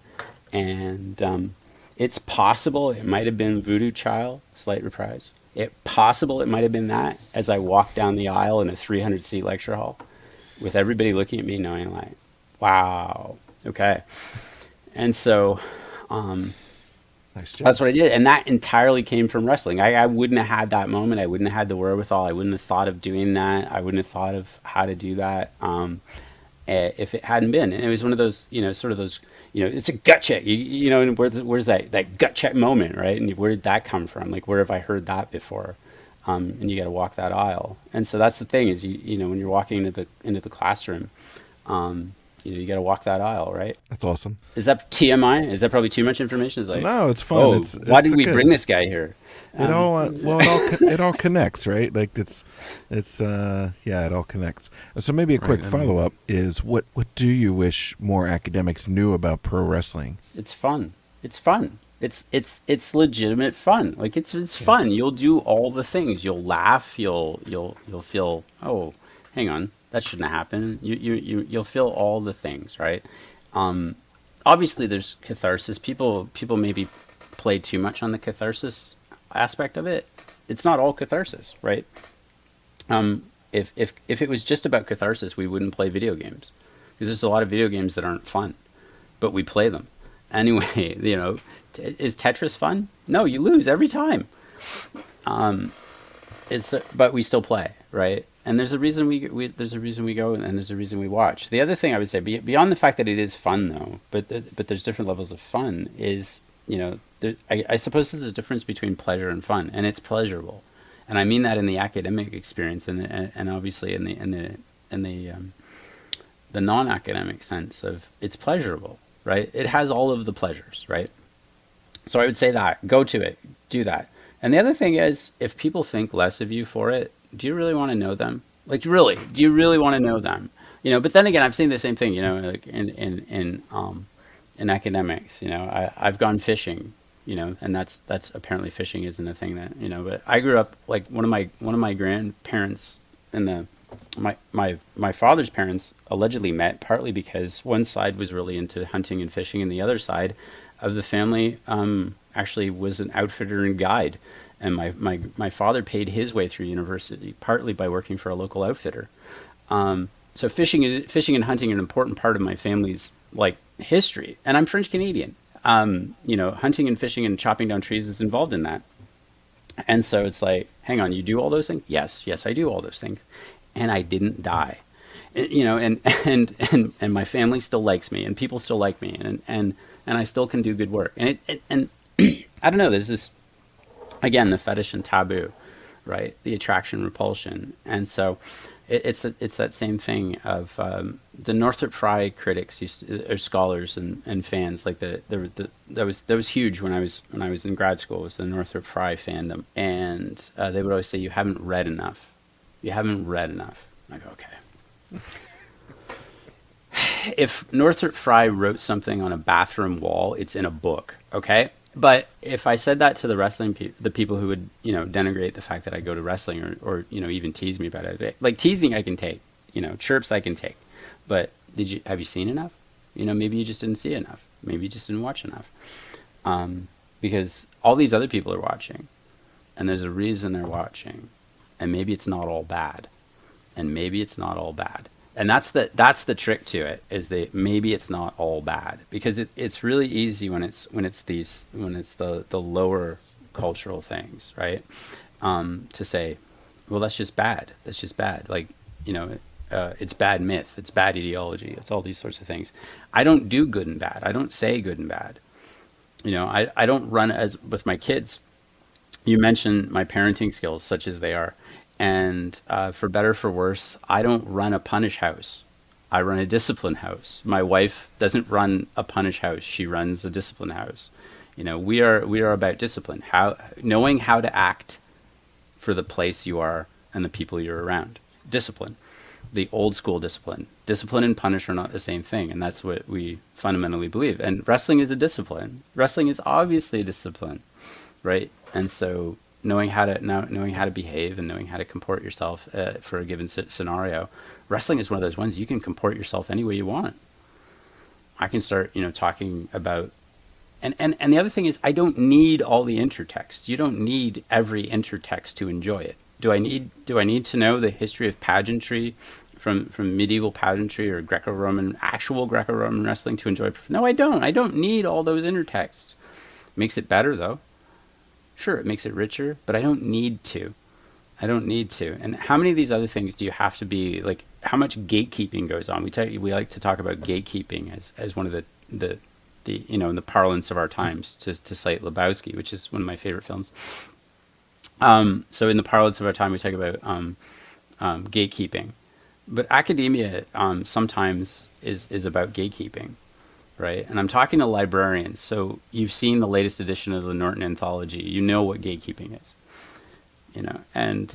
And it's possible it might have been Voodoo Child, Slight Reprise. It's possible it might have been that as I walked down the aisle in a 300-seat lecture hall with everybody looking at me knowing like, wow, okay. And so Nice job. that's what I did. And that entirely came from wrestling. I wouldn't have had that moment. I wouldn't have had the wherewithal. I wouldn't have thought of doing that. I wouldn't have thought of how to do that if it hadn't been. And it was one of those, sort of those, it's a gut check, and where's that gut check moment, right? And where did that come from? Like, where have I heard that before? And you got to walk that aisle. And so that's the thing is, when you're walking into the classroom, you got to walk that aisle, right? That's awesome. Is that TMI? Is that probably too much information? It's like, No, it's fun. oh, why it's did we good. bring this guy here? It all it all connects, right? Like it all connects. So maybe a quick follow up is what do you wish more academics knew about pro wrestling? It's fun. It's fun. It's legitimate fun. Like it's fun. You'll do all the things. You'll laugh. You'll feel, oh, hang on, that shouldn't have happened. You'll feel all the things, right? Obviously, there's catharsis. People maybe play too much on the catharsis aspect of it. It's not all catharsis, right? If it was just about catharsis, we wouldn't play video games, because there's a lot of video games that aren't fun, but we play them anyway. Is Tetris fun? No, you lose every time. But we still play, right? And there's a reason we go, and there's a reason we watch. The other thing I would say, beyond the fact that it is fun, though, but there's different levels of fun. Is I suppose there's a difference between pleasure and fun, and it's pleasurable, and I mean that in the academic experience, and obviously in the non-academic sense of it's pleasurable, right? It has all of the pleasures, right? So I would say that go to it, do that. And the other thing is, if people think less of you for it, do you really want to know them? Like, really, do you really want to know them? But then again, I've seen the same thing, like in academics. I've gone fishing, and that's apparently fishing isn't a thing that, but I grew up like one of my grandparents my father's parents allegedly met partly because one side was really into hunting and fishing, and the other side of the family actually was an outfitter and guide. And my father paid his way through university partly by working for a local outfitter. So fishing and hunting are an important part of my family's like history. And I'm French Canadian. Hunting and fishing and chopping down trees is involved in that. And so it's like, hang on, you do all those things? Yes, I do all those things. And I didn't die. And my family still likes me, and people still like me, and I still can do good work. And I don't know, there's this, again, the fetish and taboo, right? The attraction, repulsion. And so it's that same thing of the Northrop Frye critics or scholars and fans, like that was huge when I was in grad school, was the Northrop Frye fandom. And they would always say, you haven't read enough. You haven't read enough. I go, okay. If Northrop Frye wrote something on a bathroom wall, it's in a book, okay? But if I said that to the wrestling the people who would, denigrate the fact that I go to wrestling or even tease me about it, like teasing I can take, chirps I can take. But have you seen enough? Maybe you just didn't see enough. Maybe you just didn't watch enough. Because all these other people are watching, and there's a reason they're watching, and maybe it's not all bad, and maybe it's not all bad. And that's the trick to it, is that maybe it's not all bad, because it's really easy when it's the lower cultural things, right? To say, well, that's just bad. That's just bad. Like, it's bad myth. It's bad ideology. It's all these sorts of things. I don't do good and bad. I don't say good and bad. I don't run as with my kids. You mentioned my parenting skills, such as they are. And for better or for worse, I don't run a punish house. I run a discipline house. My wife doesn't run a punish house. She runs a discipline house. We are about discipline. Knowing how to act for the place you are and the people you're around. Discipline. The old school discipline. Discipline and punish are not the same thing, and that's what we fundamentally believe. And wrestling is a discipline. Wrestling is obviously a discipline, right? And so knowing how to behave and knowing how to comport yourself for a given scenario. Wrestling is one of those ones you can comport yourself any way you want. I can start, talking about, and the other thing is, I don't need all the intertext. You don't need every intertext to enjoy it. Do I need to know the history of pageantry from medieval pageantry or actual Greco-Roman wrestling to enjoy? No, I don't. I don't need all those intertexts. Makes it better though. Sure, it makes it richer, but I don't need to. And how many of these other things do you have to be, like, how much gatekeeping goes on? We like to talk about gatekeeping as one of the in the parlance of our times, to cite Lebowski, which is one of my favorite films. So in the parlance of our time, we talk about gatekeeping, but academia sometimes is about gatekeeping. Right. And I'm talking to librarians. So you've seen the latest edition of the Norton Anthology. You know what gatekeeping is, and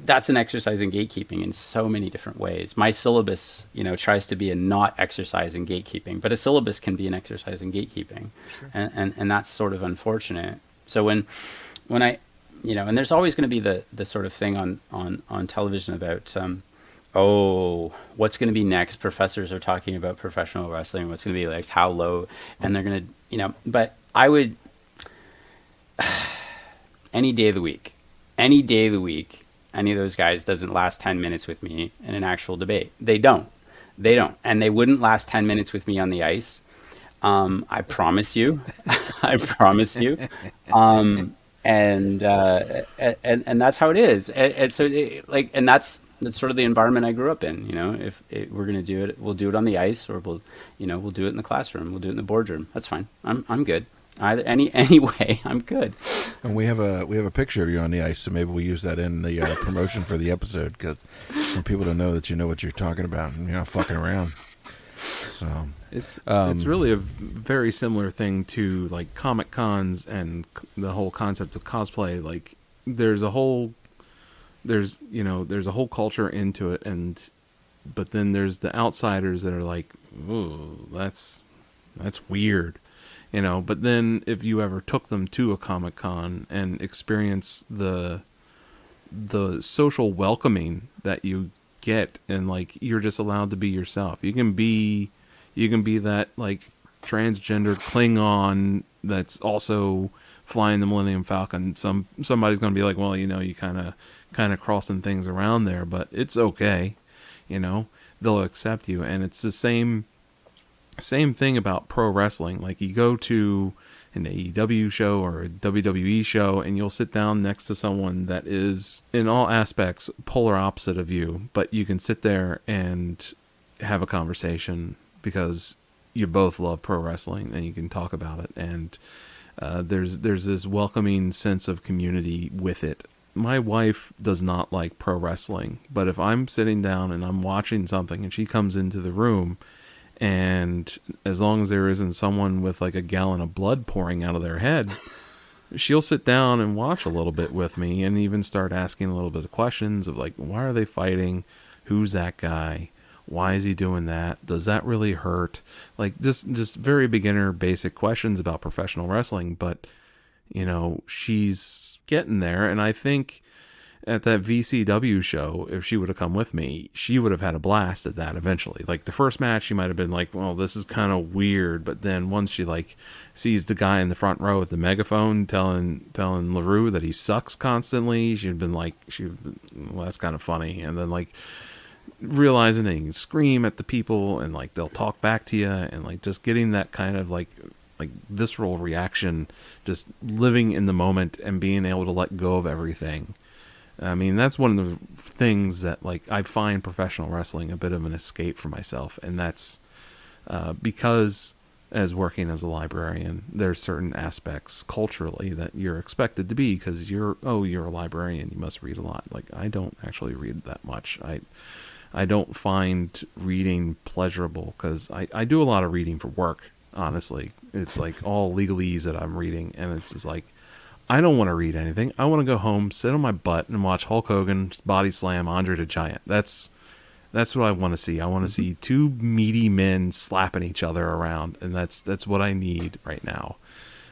that's an exercise in gatekeeping in so many different ways. My syllabus, tries to be a not exercise in gatekeeping, but a syllabus can be an exercise in gatekeeping. Sure. And that's sort of unfortunate. So when I, and there's always going to be the sort of thing on television about, what's going to be next? Professors are talking about professional wrestling. What's going to be next? How low? And they're going to, but I would, any day of the week, any of those guys doesn't last 10 minutes with me in an actual debate. They don't. And they wouldn't last 10 minutes with me on the ice. I promise you. I promise you. And that's how it is. And so that's sort of the environment I grew up in. If we're going to do it, we'll do it on the ice, or we'll do it in the classroom. We'll do it in the boardroom. That's fine. I'm good. Any way, I'm good. And we have a picture of you on the ice, so maybe we use that in the promotion for the episode, because for people to know that you know what you're talking about and you're not fucking around. So it's really a very similar thing to like Comic Cons and the whole concept of cosplay. Like there's a whole culture into it, but then there's the outsiders that are like, ooh, that's weird. But then if you ever took them to a Comic Con and experience the social welcoming that you get, and like you're just allowed to be yourself. You can be that like transgender Klingon that's also flying the Millennium Falcon. Somebody's gonna be like, well, you kind of crossing things around there, but it's okay. They'll accept you, and it's the same thing about pro wrestling. Like you go to an AEW show or a WWE show, and you'll sit down next to someone that is in all aspects polar opposite of you, but you can sit there and have a conversation because you both love pro wrestling and you can talk about it. And there's this welcoming sense of community with it. My wife does not like pro wrestling, but if I'm sitting down and I'm watching something and she comes into the room, and as long as there isn't someone with like a gallon of blood pouring out of their head, she'll sit down and watch a little bit with me and even start asking a little bit of questions of like, why are they fighting? Who's that guy? Why is he doing that? Does that really hurt? Like just very beginner basic questions about professional wrestling. But, she's getting there. And I think at that VCW show, if she would have come with me, she would have had a blast at that eventually. Like the first match, she might have been like, well, this is kind of weird. But then once she like sees the guy in the front row with the megaphone telling LaRue that he sucks constantly, she'd been like, well, that's kind of funny. And then like realizing that you can scream at the people and like they'll talk back to you, and like just getting that kind of like visceral reaction, just living in the moment and being able to let go of everything. I mean, that's one of the things that like I find professional wrestling a bit of an escape for myself, and that's because as working as a librarian, there's certain aspects culturally that you're expected to be, because you're a librarian, you must read a lot. Like I don't actually read that much. I don't find reading pleasurable, because I do a lot of reading for work, honestly. It's like all legalese that I'm reading, and it's just like, I don't want to read anything. I want to go home, sit on my butt, and watch Hulk Hogan body slam Andre the Giant. That's what I want to see. I want to see two meaty men slapping each other around, and that's what I need right now.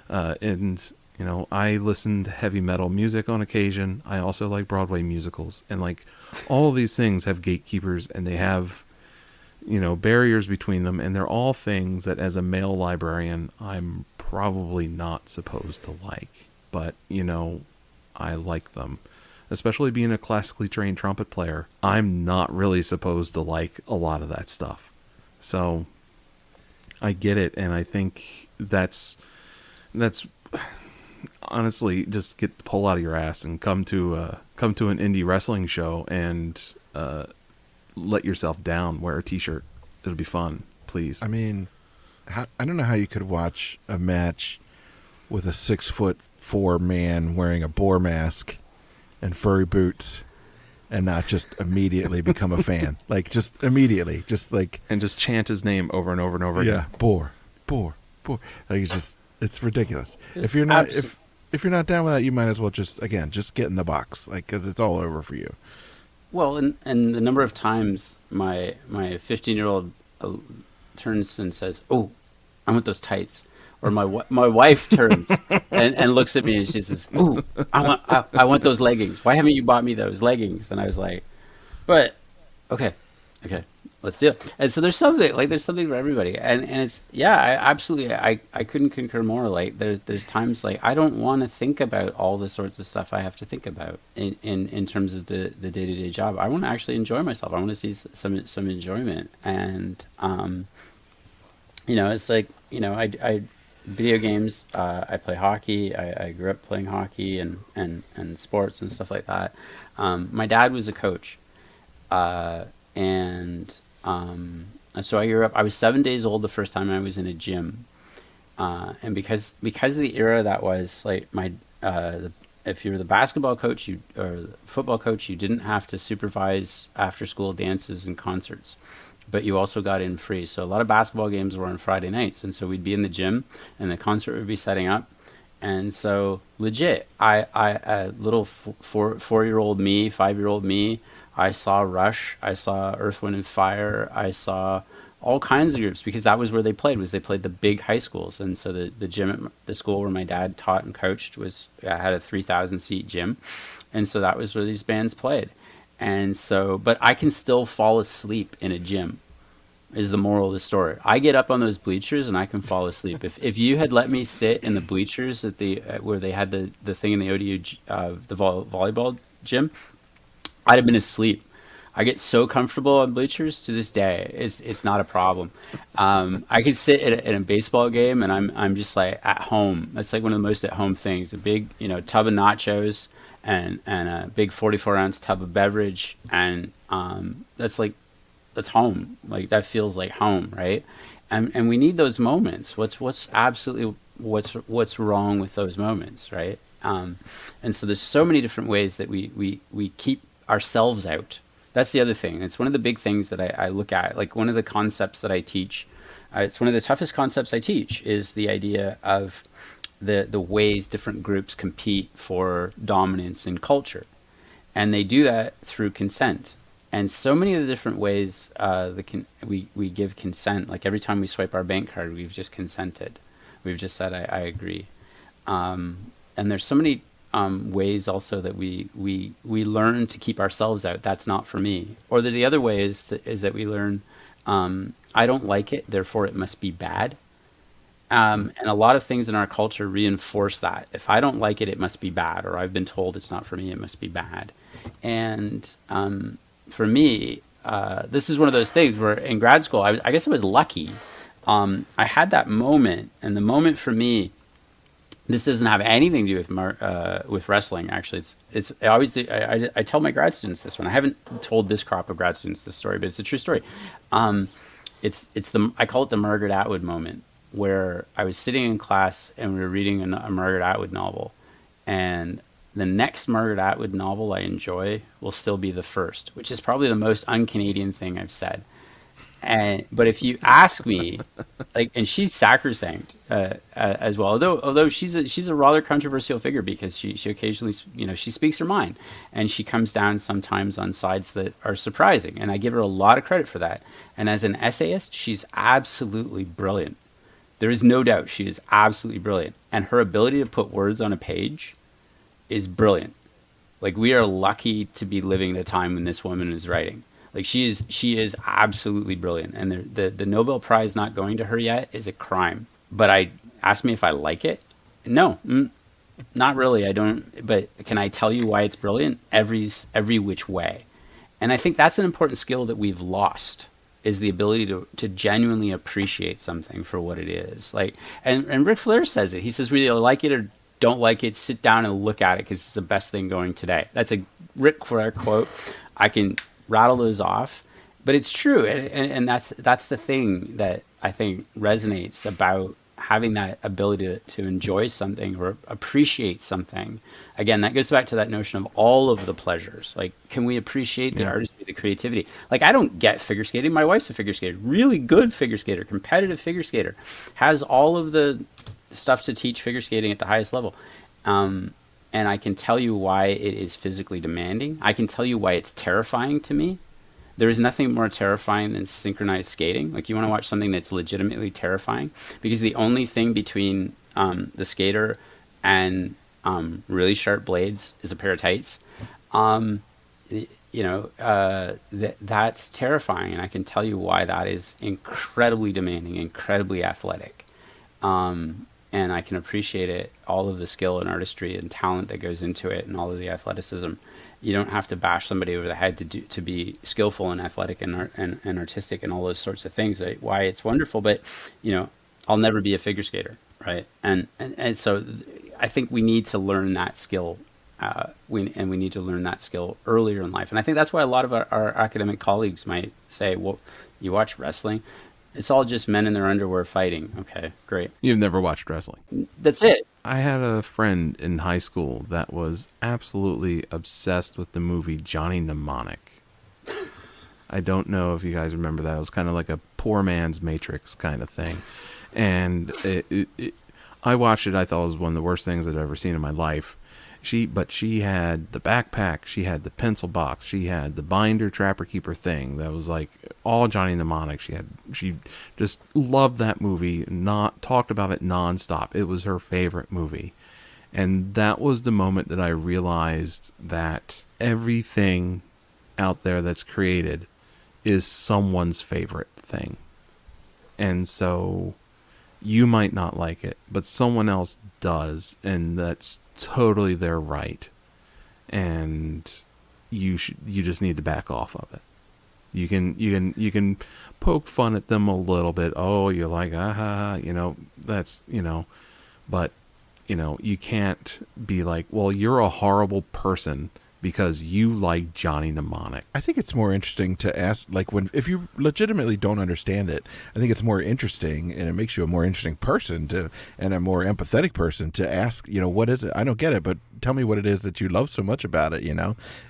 And I listen to heavy metal music on occasion. I also like Broadway musicals, and like all of these things have gatekeepers, and they have barriers between them, and they're all things that as a male librarian I'm probably not supposed to like. But, I like them. Especially being a classically trained trumpet player, I'm not really supposed to like a lot of that stuff. So, I get it, and I think that's honestly, just get the pull out of your ass and come to an indie wrestling show and let yourself down. Wear a t-shirt. It'll be fun, please. I mean, I don't know how you could watch a match with a 6'4" man wearing a boar mask and furry boots and not just immediately become a fan. Like just immediately, just like, and just chant his name over and over and over again. Yeah, boar. Like it's ridiculous. If you're not if you're not down with that, you might as well just get in the box, like, because it's all over for you. Well, and the number of times my 15-year-old turns and says, "Oh, I want those tights," or my wife turns and looks at me and she says, "Ooh, I want those leggings. Why haven't you bought me those leggings?" And I was like, "But okay, let's do it." And so there's something for everybody, and it's I couldn't concur more. Like there's times like I don't want to think about all the sorts of stuff I have to think about in terms of the day-to-day job. I want to actually enjoy myself. I want to see some enjoyment, and it's like I video games. I play hockey. I grew up playing hockey and sports and stuff like that. My dad was a coach, and so I grew up. I was 7 days old the first time I was in a gym, and because of the era that was, like if you were the basketball coach or the football coach, you didn't have to supervise after school dances and concerts, but you also got in free. So a lot of basketball games were on Friday nights, and so we'd be in the gym and the concert would be setting up. And so legit, a little 4-year-old me, 5-year-old me, I saw Rush, I saw Earth, Wind and Fire, I saw all kinds of groups, because that was where they played the big high schools. And so the gym at the school where my dad taught and coached had a 3,000 seat gym, and so that was where these bands played. And so, but I can still fall asleep in a gym, is the moral of the story. I get up on those bleachers and I can fall asleep. If you had let me sit in the bleachers at where they had the thing in the ODU the volleyball gym, I'd have been asleep. I get so comfortable on bleachers to this day. It's not a problem. I could sit in a baseball game and I'm just like at home. That's like one of the most at home things. A big tub of nachos and a big 44-ounce tub of beverage, and that's home. Like that feels like home, right? And we need those moments. What's wrong with those moments, right? And so there's so many different ways that we keep ourselves out. That's the other thing. It's one of the big things that I look at. Like one of the concepts that I teach, it's one of the toughest concepts I teach, is the idea of the ways different groups compete for dominance in culture, and they do that through consent. And so many of the different ways we give consent, like every time we swipe our bank card, we've just consented. We've just said, I agree. And there's so many ways also that we learn to keep ourselves out. That's not for me. Or the other way is that we learn, I don't like it, therefore it must be bad. And a lot of things in our culture reinforce that. If I don't like it, it must be bad. Or I've been told it's not for me, it must be bad. And for me, this is one of those things where in grad school, I guess I was lucky. I had that moment, and the moment for me, this doesn't have anything to do with wrestling. Actually, it's I always do, I tell my grad students this one. I haven't told this crop of grad students this story, but it's a true story. I call it the Margaret Atwood moment, where I was sitting in class and we were reading a Margaret Atwood novel, and the next Margaret Atwood novel I enjoy will still be the first, which is probably the most un-Canadian thing I've said. But if you ask me, like, and she's sacrosanct as well, although she's a rather controversial figure, because she occasionally, she speaks her mind, and she comes down sometimes on sides that are surprising, and I give her a lot of credit for that. And as an essayist, she's absolutely brilliant. There is no doubt she is absolutely brilliant, and her ability to put words on a page is brilliant. Like, we are lucky to be living at a time when this woman is writing. Like, she is absolutely brilliant, and the Nobel Prize not going to her yet is a crime. But ask me if I like it. No, not really. I don't. But can I tell you why it's brilliant? Every which way. And I think that's an important skill that we've lost, is the ability to genuinely appreciate something for what it is. Like, and Ric Flair says it. He says, "Really, like it or don't like it, sit down and look at it, because it's the best thing going today." That's a Ric Flair quote. I can rattle those off, but it's true, and that's the thing that I think resonates about having that ability to enjoy something or appreciate something. Again, that goes back to that notion of all of the pleasures. Like, can we appreciate the artistry, the creativity? Like, I don't get figure skating. My wife's a figure skater, really good figure skater, competitive figure skater, has all of the stuff to teach figure skating at the highest level. And I can tell you why it is physically demanding. I can tell you why it's terrifying to me. There is nothing more terrifying than synchronized skating. Like, you want to watch something that's legitimately terrifying, because the only thing between the skater and really sharp blades is a pair of tights. That's terrifying, and I can tell you why that is incredibly demanding, incredibly athletic. And I can appreciate it, all of the skill and artistry and talent that goes into it, and all of the athleticism. You don't have to bash somebody over the head to be skillful and athletic and artistic and all those sorts of things. Right? Why it's wonderful, but I'll never be a figure skater, right? And so I think we need to learn that skill. We need to learn that skill earlier in life. And I think that's why a lot of our academic colleagues might say, "Well, you watch wrestling? It's all just men in their underwear fighting." Okay, great. You've never watched wrestling. That's it. I had a friend in high school that was absolutely obsessed with the movie Johnny Mnemonic. I don't know if you guys remember that. It was kind of like a poor man's Matrix kind of thing. And I watched it. I thought it was one of the worst things I'd ever seen in my life. But she had the backpack, she had the pencil box, she had the binder trapper keeper thing that was like all Johnny Mnemonic. She just loved that movie, talked about it nonstop. It was her favorite movie. And that was the moment that I realized that everything out there that's created is someone's favorite thing. And so you might not like it, but someone else does, and that's totally their right. And you just need to back off of it. You can poke fun at them a little bit. Oh, you're like, that's, but you can't be like, well, you're a horrible person because you like Johnny Mnemonic. I think it's more interesting to ask, like, if you legitimately don't understand it, I think it's more interesting, and it makes you a more interesting person and a more empathetic person to ask, what is it? I don't get it, but tell me what it is that you love so much about it,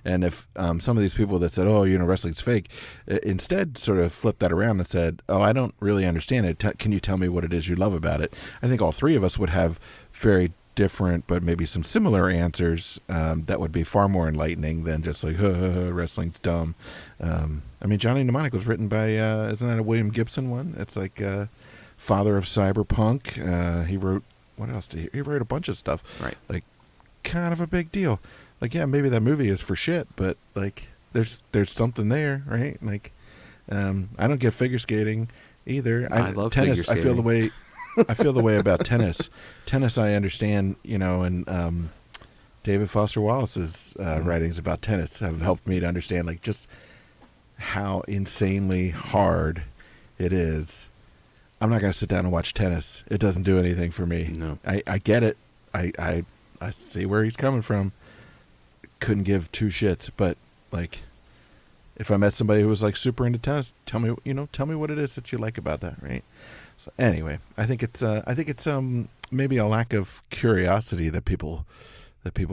And if some of these people that said, oh, wrestling's fake, instead sort of flipped that around and said, oh, I don't really understand it. Can you tell me what it is you love about it? I think all three of us would have very different, but maybe some similar answers that would be far more enlightening than just like, wrestling's dumb. I mean, Johnny Mnemonic was written by, isn't that a William Gibson one? It's like father of cyberpunk. He wrote, what else did he wrote a bunch of stuff. Right. Like, kind of a big deal. Like, yeah, maybe that movie is for shit, but like, there's something there, right? Like, I don't get figure skating either. I love tennis. figure skating. I feel the way about tennis. Tennis, I understand, and David Foster Wallace's writings about tennis have helped me to understand, like, just how insanely hard it is. I'm not going to sit down and watch tennis. It doesn't do anything for me. No. I get it. I see where he's coming from. Couldn't give two shits, but like, if I met somebody who was like super into tennis, tell me what it is that you like about that, right? So anyway, I think it's maybe a lack of curiosity that people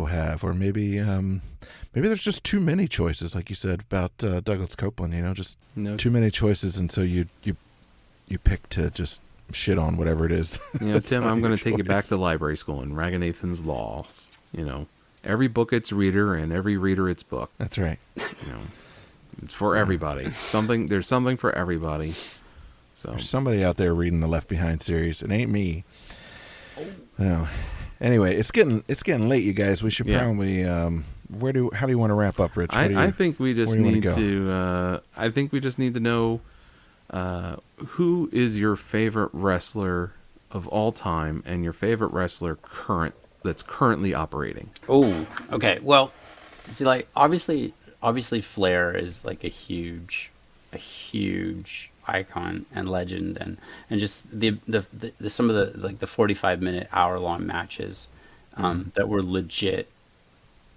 have, or maybe there's just too many choices, like you said about Douglas Copeland. Just too many choices, and so you pick to just shit on whatever it is. Tim, I'm going to take you back to library school and Raganathan's Laws. Every book its reader, and every reader its book. That's right. It's for everybody. There's something for everybody. So there's somebody out there reading the Left Behind series. It ain't me. Oh. Anyway, it's getting late, you guys. We should probably. How do you want to wrap up, Rich? I think we just need to. I think we just need to know who is your favorite wrestler of all time, and your favorite wrestler that's currently operating. Oh, okay. Well, see, like obviously Flair is like a huge icon and legend, and just the some of the like the 45-minute hour-long matches that were legit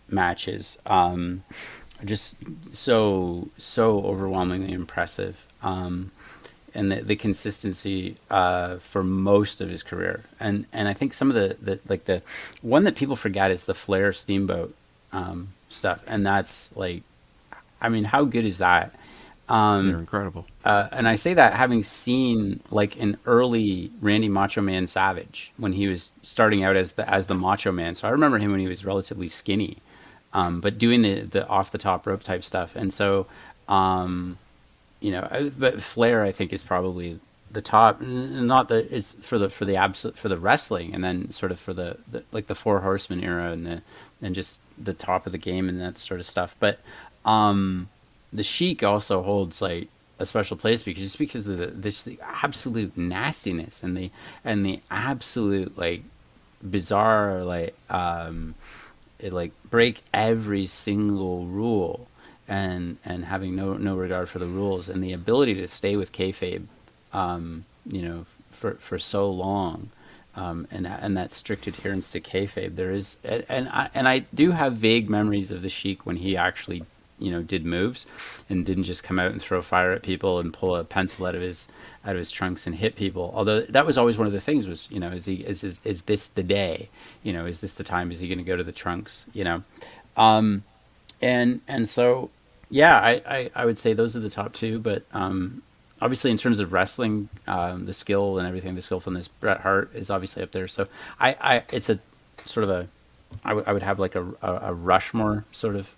matches, just so overwhelmingly impressive, and the consistency for most of his career, and I think some of the one that people forget is the Flair Steamboat stuff, and that's like, I mean, how good is that? They're incredible. And I say that having seen like an early Randy Macho Man Savage when he was starting out as the Macho Man. So I remember him when he was relatively skinny, but doing the off the top rope type stuff. And so, but Flair I think is probably the top. Not that it's for the wrestling, and then sort of for the like the Four Horsemen era and just the top of the game and that sort of stuff. But the Sheik also holds like a special place because of the absolute nastiness and the absolute like bizarre like it like break every single rule and having no regard for the rules, and the ability to stay with kayfabe for so long, and that strict adherence to kayfabe. There is, and I do have vague memories of the Sheik when he actually did moves and didn't just come out and throw fire at people and pull a pencil out of his trunks and hit people. Although that was always one of the things was, is this the day? Is this the time? Is he going to go to the trunks? And so, yeah, I would say those are the top two, but obviously in terms of wrestling, the skill and everything, the skillfulness, Bret Hart is obviously up there. So it's a sort of a, I would have like a Rushmore sort of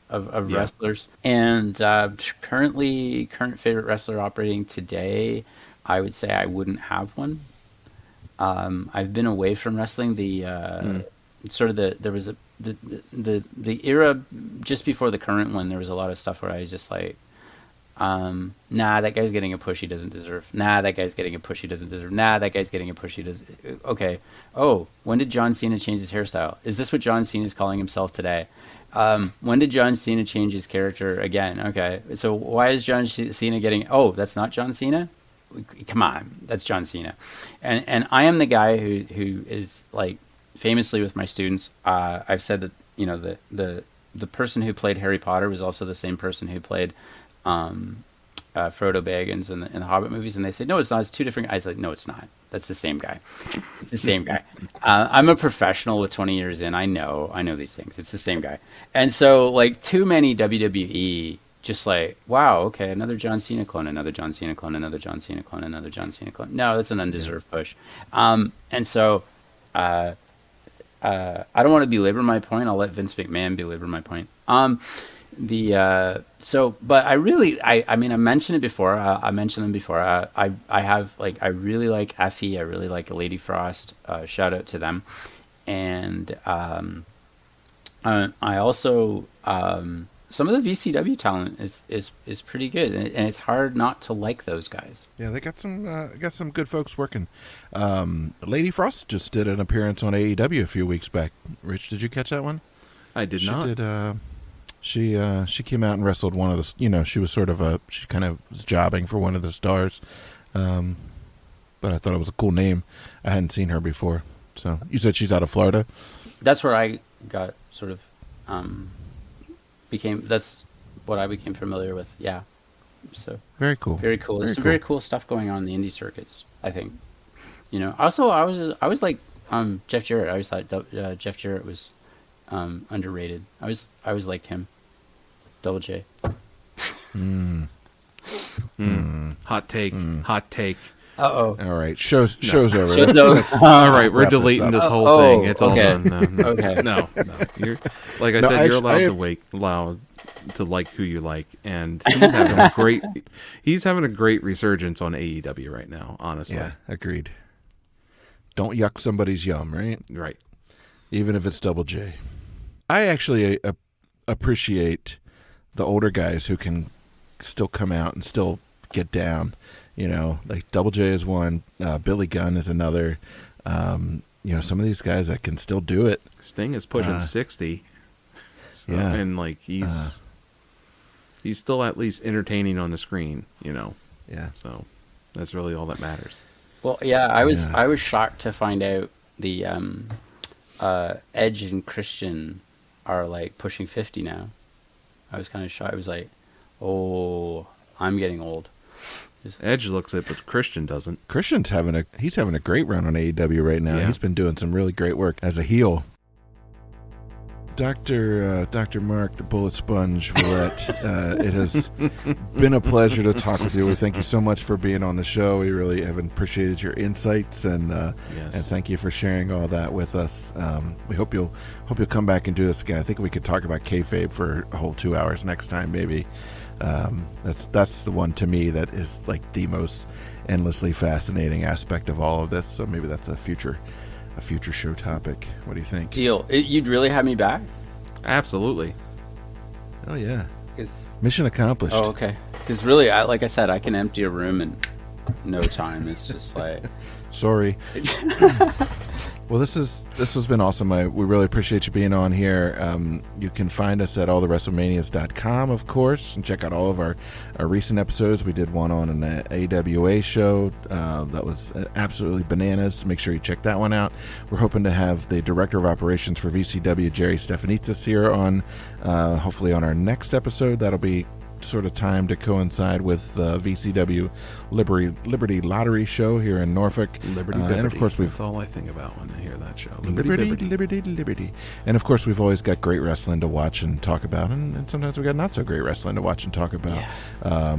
wrestlers. And current favorite wrestler operating today, I would say I wouldn't have one. I've been away from wrestling. There was the era just before the current one. There was a lot of stuff where I was just like, nah, that guy's getting a push he doesn't deserve. Nah, that guy's getting a push he doesn't deserve. Nah, that guy's getting a push he doesn't. Okay. Oh, when did John Cena change his hairstyle? Is this what John Cena is calling himself today? When did John Cena change his character again? Okay. So why is John Cena getting, oh, that's not John Cena? Come on. That's John Cena. And I am the guy who is like famously with my students. I've said that, the person who played Harry Potter was also the same person who played Frodo Baggins in the Hobbit movies, and they say, no, it's not. It's two different guys. Like, no, it's not. That's the same guy. It's the same guy. I'm a professional with 20 years in. I know these things. It's the same guy. And so, like, too many WWE, just like, wow, okay, another John Cena clone, another John Cena clone, another John Cena clone, another John Cena clone. No, that's an undeserved push. And so, I don't want to belabor my point. I'll let Vince McMahon belabor my point. But I really, I mean, I mentioned it before. I mentioned them before. I have I really like Effie. I really like Lady Frost. Shout out to them. And I also some of the VCW talent is pretty good, and it's hard not to like those guys. Yeah, they got some good folks working. Lady Frost just did an appearance on AEW a few weeks back. Rich, did you catch that one? I did not. She came out and wrestled one of the, she was sort of she kind of was jobbing for one of the stars. But I thought it was a cool name. I hadn't seen her before. So you said she's out of Florida? That's where I got sort of, that's what I became familiar with. Yeah. So very cool. Very cool. There's some very cool stuff going on in the indie circuits, I think. Also I was like, Jeff Jarrett. I always thought Jeff Jarrett was underrated. I always liked him. Double J. Hot take. Hot take. Uh-oh. All right. Show's over. Show's over. All right, we're deleting this whole thing. It's all okay. done. No. Okay. No. You're, like I said, you're allowed to like who you like, and he's having a great resurgence on AEW right now, honestly. Yeah, agreed. Don't yuck somebody's yum, right? Right. Even if it's Double J. I actually appreciate the older guys who can still come out and still get down. Like Double J is one, Billy Gunn is another. Some of these guys that can still do it. Sting is pushing 60. So, yeah. And he's still at least entertaining on the screen, Yeah. So that's really all that matters. Well, yeah, I was shocked to find out the Edge and Christian are pushing 50 now. I was kind of shocked. I was like, oh, I'm getting old. Edge looks it, but Christian doesn't. Christian's having a great run on AEW right now. Yeah. He's been doing some really great work as a heel. Dr. Marc, the Bullet Sponge Ouellette, it has been a pleasure to talk with you. We thank you so much for being on the show. We really have appreciated your insights and thank you for sharing all that with us. We hope you'll come back and do this again. I think we could talk about kayfabe for a whole 2 hours next time, maybe. That's the one to me that is the most endlessly fascinating aspect of all of this. So maybe that's a future show topic. What do you think? Deal. You'd really have me back? Absolutely. Oh yeah. Mission accomplished. Oh, okay. Because really, like I said, I can empty a room in no time. It's just Sorry. Well, this has been awesome. We really appreciate you being on here. You can find us at allthewrestlemanias.com, of course, and check out all of our recent episodes. We did one on an AWA show that was absolutely bananas. Make sure you check that one out. We're hoping to have the Director of Operations for VCW, Jerry Stefanitsis, here on hopefully on our next episode. That'll be sort of time to coincide with VCW Liberty Lottery show here in Norfolk. Liberty. And of course that's all I think about when I hear that show. Liberty. And of course we've always got great wrestling to watch and talk about, and sometimes we got not so great wrestling to watch and talk about. Yeah.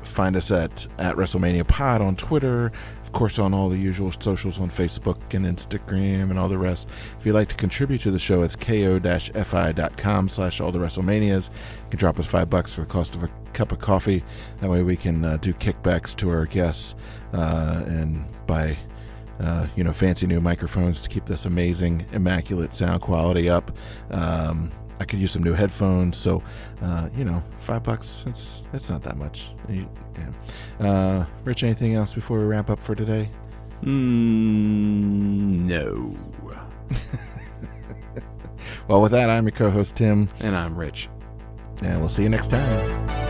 Find us at WrestleMania Pod on Twitter, of course on all the usual socials on Facebook and Instagram and all the rest. If you'd like to contribute to the show, it's ko-fi.com/allthewrestlemanias. You can drop us $5 for the cost of a cup of coffee. That way we can do kickbacks to our guests and buy fancy new microphones to keep this amazing, immaculate sound quality up. I could use some new headphones, so $5. It's not that much. Yeah. Rich, anything else before we wrap up for today? No. Well, with that, I'm your co-host Tim, and I'm Rich, and we'll see you next time.